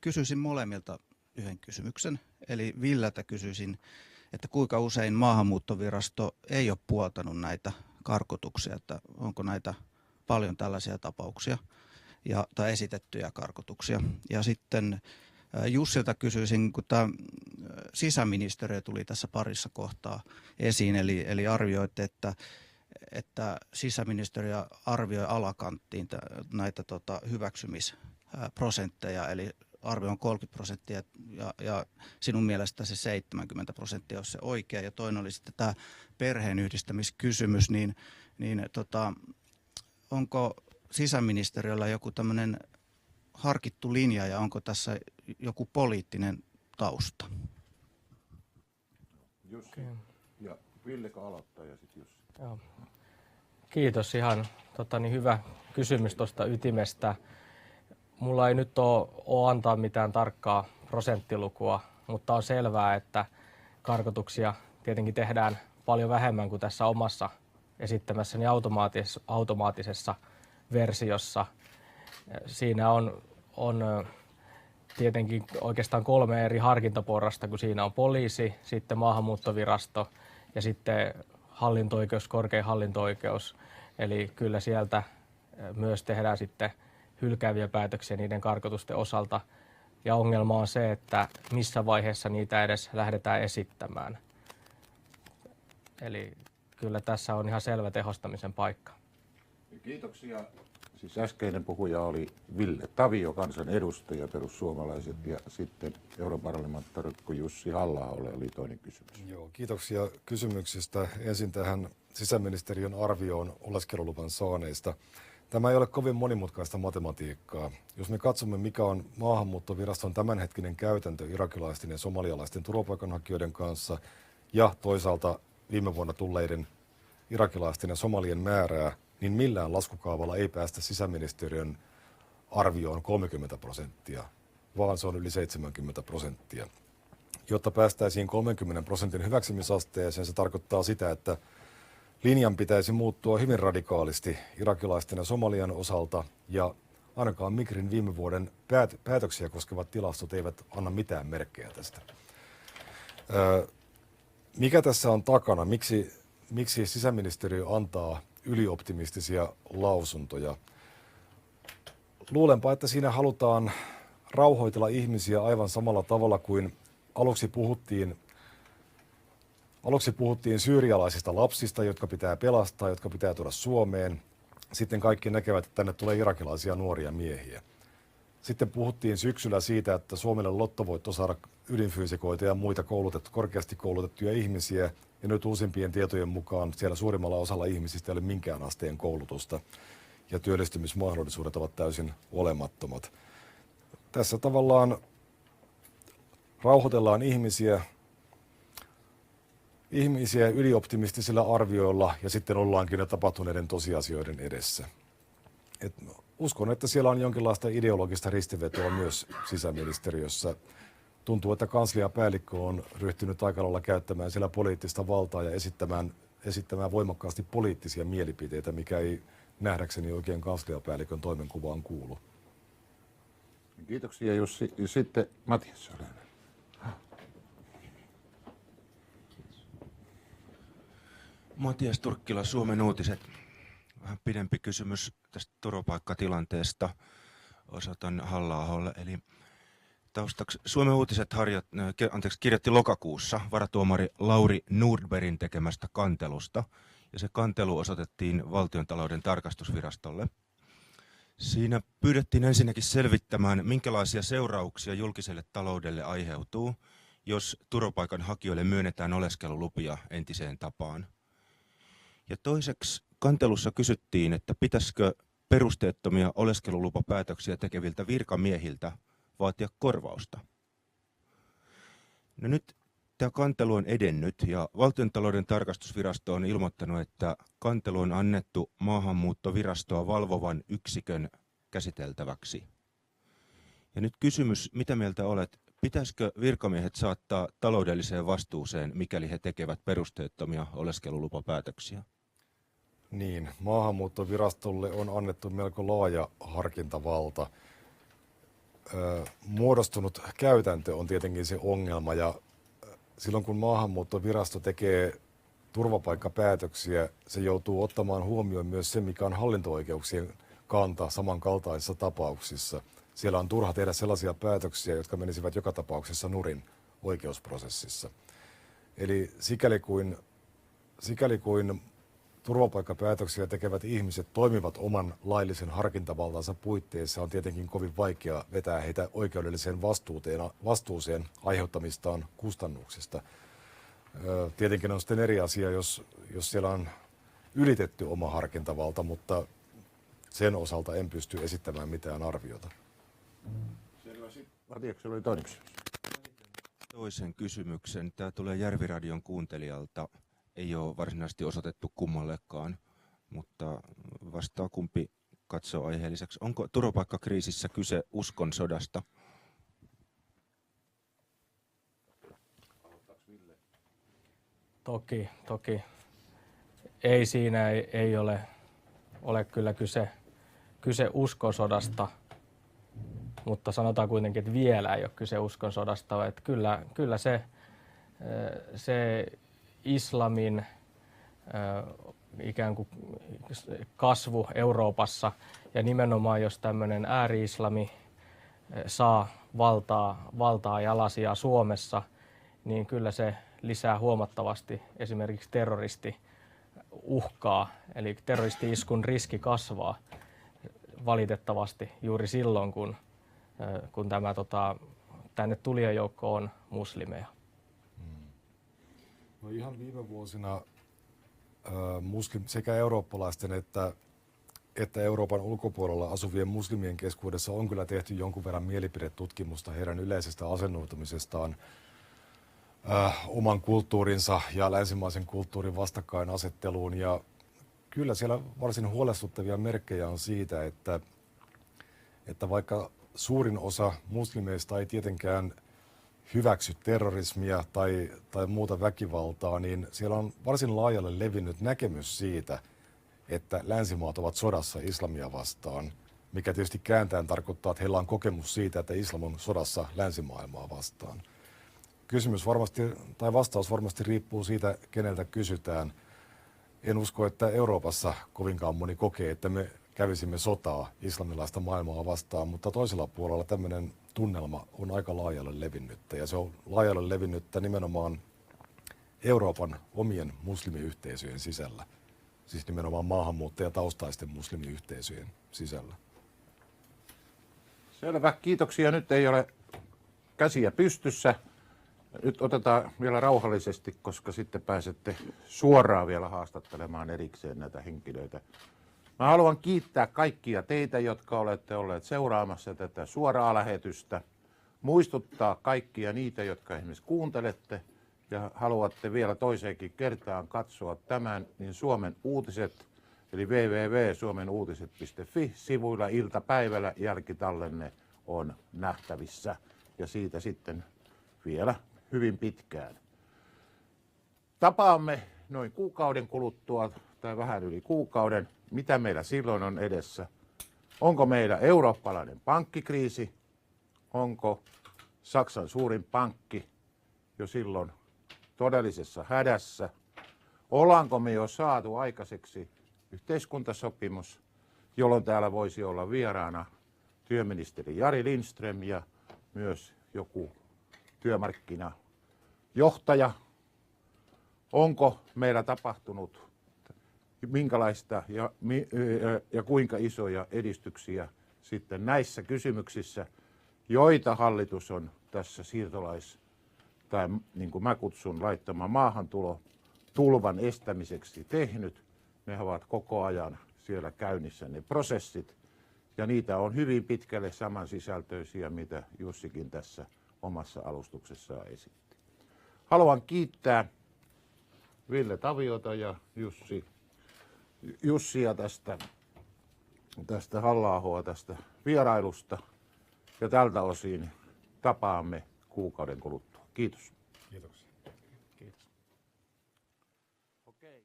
Kysyisin molemmilta yhden kysymyksen. Eli Villeltä kysyisin, että kuinka usein Maahanmuuttovirasto ei ole puoltanut näitä karkotuksia, että onko näitä paljon tällaisia tapauksia tai esitettyjä karkotuksia. Ja sitten Jussilta kysyisin, kun tämä sisäministeriö tuli tässä parissa kohtaa esiin, eli arvioitte, että sisäministeriö arvioi alakanttiin näitä hyväksymisprosentteja, eli arvio on 30% ja sinun mielestä se 70% olisi se oikea. Ja toinen oli sitten tämä perheenyhdistämiskysymys, niin onko sisäministeriöllä joku tämmöinen harkittu linja ja onko tässä joku poliittinen tausta? Jussi ja Ville aloittaa ja sitten Jussi. Joo. Kiitos, ihan hyvä kysymys tuosta ytimestä. Mulla ei nyt ole antaa mitään tarkkaa prosenttilukua, mutta on selvää, että karkotuksia tietenkin tehdään paljon vähemmän kuin tässä omassa esittämässäni automaattisessa versiossa. Siinä on tietenkin oikeastaan 3 eri harkintaporrasta, kun siinä on poliisi, sitten Maahanmuuttovirasto ja sitten hallinto-oikeus, korkein hallinto-oikeus. Eli kyllä sieltä myös tehdään sitten hylkääviä päätöksiä niiden karkotusten osalta. Ja ongelma on se, että missä vaiheessa niitä edes lähdetään esittämään. Eli kyllä tässä on ihan selvä tehostamisen paikka. Kiitoksia. Siis äskeinen puhuja oli Ville Tavio, kansanedustaja, perussuomalaiset, ja sitten europarlamentaarikko Jussi Halla-aholle oli toinen kysymys. Joo, kiitoksia kysymyksistä. Ensin tähän sisäministeriön arvioon oleskeluluvan saaneista. Tämä ei ole kovin monimutkaista matematiikkaa. Jos me katsomme, mikä on Maahanmuuttoviraston tämänhetkinen käytäntö irakilaisten ja somalialaisten turvapaikanhakijoiden kanssa ja toisaalta viime vuonna tulleiden irakilaisten ja somalien määrää, niin millään laskukaavalla ei päästä sisäministeriön arvioon 30%, vaan se on yli 70%. Jotta päästäisiin 30% hyväksymisasteeseen, se tarkoittaa sitä, että linjan pitäisi muuttua hyvin radikaalisti irakilaisten ja somalian osalta, ja ainakaan Migrin viime vuoden päätöksiä koskevat tilastot eivät anna mitään merkkejä tästä. Mikä tässä on takana? Miksi sisäministeriö antaa ylioptimistisia lausuntoja? Luulenpa, että siinä halutaan rauhoitella ihmisiä aivan samalla tavalla kuin aluksi puhuttiin syyrialaisista lapsista, jotka pitää pelastaa, jotka pitää tuoda Suomeen. Sitten kaikki näkevät, että tänne tulee irakilaisia nuoria miehiä. Sitten puhuttiin syksyllä siitä, että Suomelle lottovoitto saada ydinfyysikoita ja muita korkeasti koulutettuja ihmisiä. Ja nyt uusimpien tietojen mukaan siellä suurimmalla osalla ihmisistä ei ole minkään asteen koulutusta. Ja työllistymismahdollisuudet ovat täysin olemattomat. Tässä tavallaan rauhoitellaan ihmisiä ylioptimistisilla arvioilla ja sitten ollaankin jo tapahtuneiden tosiasioiden edessä. Uskon, että siellä on jonkinlaista ideologista ristivetoa myös sisäministeriössä. Tuntuu, että kansliapäällikkö on ryhtynyt aika lailla käyttämään siellä poliittista valtaa ja esittämään voimakkaasti poliittisia mielipiteitä, mikä ei nähdäkseni oikein kansliapäällikön toimenkuvaan kuulu. Kiitoksia Jussi. Ja sitten Matias. Matias Turkkila, Suomen Uutiset. Vähän pidempi kysymys tästä turvapaikkatilanteesta. Osoitan Halla-aholle. Eli taustaksi Suomen Uutiset kirjoitti lokakuussa varatuomari Lauri Nordbergin tekemästä kantelusta. Ja se kantelu osoitettiin Valtiontalouden tarkastusvirastolle. Siinä pyydettiin ensinnäkin selvittämään, minkälaisia seurauksia julkiselle taloudelle aiheutuu, jos turvapaikanhakijoille myönnetään oleskelulupia entiseen tapaan. Ja toiseksi kantelussa kysyttiin, että pitäisikö perusteettomia oleskelulupapäätöksiä tekeviltä virkamiehiltä vaatia korvausta. No nyt tämä kantelu on edennyt ja Valtiontalouden tarkastusvirasto on ilmoittanut, että kantelu on annettu maahanmuuttovirastoa valvovan yksikön käsiteltäväksi. Ja nyt kysymys, mitä mieltä olet, pitäisikö virkamiehet saattaa taloudelliseen vastuuseen, mikäli he tekevät perusteettomia oleskelulupapäätöksiä? Niin, maahanmuuttovirastolle on annettu melko laaja harkintavalta. Muodostunut käytäntö on tietenkin se ongelma ja silloin kun maahanmuuttovirasto tekee turvapaikkapäätöksiä, se joutuu ottamaan huomioon myös se, mikä on hallinto-oikeuksien kanta samankaltaisissa tapauksissa. Siellä on turha tehdä sellaisia päätöksiä, jotka menisivät joka tapauksessa nurin oikeusprosessissa. Eli sikäli kuin turvapaikkapäätöksiä tekevät ihmiset toimivat oman laillisen harkintavaltansa puitteissa, on tietenkin kovin vaikea vetää heitä oikeudelliseen vastuuseen aiheuttamistaan kustannuksista. Tietenkin on sitten eri asia, jos siellä on ylitetty oma harkintavalta, mutta sen osalta en pysty esittämään mitään arviota. Matiaksella oli toinen kysymys. Toisen kysymyksen. Tämä tulee Järviradion kuuntelijalta. Ei ole varsinaisesti osoitettu kummallekaan, mutta vastaa kumpi katsoo aiheelliseksi. Onko turvapaikkakriisissä kyse uskonsodasta? Toki. Ei siinä ei ole kyllä kyse uskonsodasta, mutta sanotaan kuitenkin, että vielä ei ole kyse uskonsodasta. Että kyllä se islamin ikään kuin kasvu Euroopassa ja nimenomaan jos tämmöinen ääri-islami saa valtaa ja alasijaa Suomessa, niin kyllä se lisää huomattavasti esimerkiksi terroristiuhkaa, eli terroristi-iskun riski kasvaa valitettavasti juuri silloin, kun tänne tulijajoukko on muslimeja. No ihan viime vuosina sekä eurooppalaisten että Euroopan ulkopuolella asuvien muslimien keskuudessa on kyllä tehty jonkun verran mielipidetutkimusta heidän yleisestä asennoitumisestaan oman kulttuurinsa ja länsimaisen kulttuurin vastakkainasetteluun. Ja kyllä siellä varsin huolestuttavia merkkejä on siitä, että vaikka suurin osa muslimeista ei tietenkään hyväksy terrorismia tai muuta väkivaltaa, niin siellä on varsin laajalle levinnyt näkemys siitä, että länsimaat ovat sodassa islamia vastaan, mikä tietysti kääntäen tarkoittaa, että heillä on kokemus siitä, että islam on sodassa länsimaailmaa vastaan. Vastaus varmasti riippuu siitä, keneltä kysytään. En usko, että Euroopassa kovinkaan moni kokee, että me kävisimme sotaa islamilaista maailmaa vastaan, mutta toisella puolella tämmöinen tunnelma on aika laajalle levinnyttä, ja se on laajalle levinnyttä nimenomaan Euroopan omien muslimiyhteisöjen sisällä, siis nimenomaan maahanmuuttajataustaisten muslimiyhteisöjen sisällä. Selvä, kiitoksia. Nyt ei ole käsiä pystyssä. Nyt otetaan vielä rauhallisesti, koska sitten pääsette suoraan vielä haastattelemaan erikseen näitä henkilöitä. Mä haluan kiittää kaikkia teitä, jotka olette olleet seuraamassa tätä suoraa lähetystä. Muistuttaa kaikkia niitä, jotka esimerkiksi kuuntelette ja haluatte vielä toiseenkin kertaan katsoa tämän, niin Suomen uutiset, eli www.suomenuutiset.fi-sivuilla iltapäivällä jälkitallenne on nähtävissä ja siitä sitten vielä hyvin pitkään. Tapaamme noin kuukauden kuluttua tai vähän yli kuukauden. Mitä meillä silloin on edessä? Onko meillä eurooppalainen pankkikriisi? Onko Saksan suurin pankki jo silloin todellisessa hädässä? Ollaanko me jo saatu aikaiseksi yhteiskuntasopimus, jolloin täällä voisi olla vieraana työministeri Jari Lindström ja myös joku työmarkkinajohtaja? Onko meillä tapahtunut minkälaista ja kuinka isoja edistyksiä sitten näissä kysymyksissä, joita hallitus on tässä tai niin kuin mä kutsun laittamaan maahantulvan estämiseksi tehnyt. Ne ovat koko ajan siellä käynnissä ne prosessit ja niitä on hyvin pitkälle samansisältöisiä, mitä Jussikin tässä omassa alustuksessaan esitti. Haluan kiittää Ville Taviota ja Jussia tästä Halla-ahoa tästä vierailusta ja tältä osin tapaamme kuukauden kuluttua. Kiitos. Kiitoksia. Kiitos. Okei.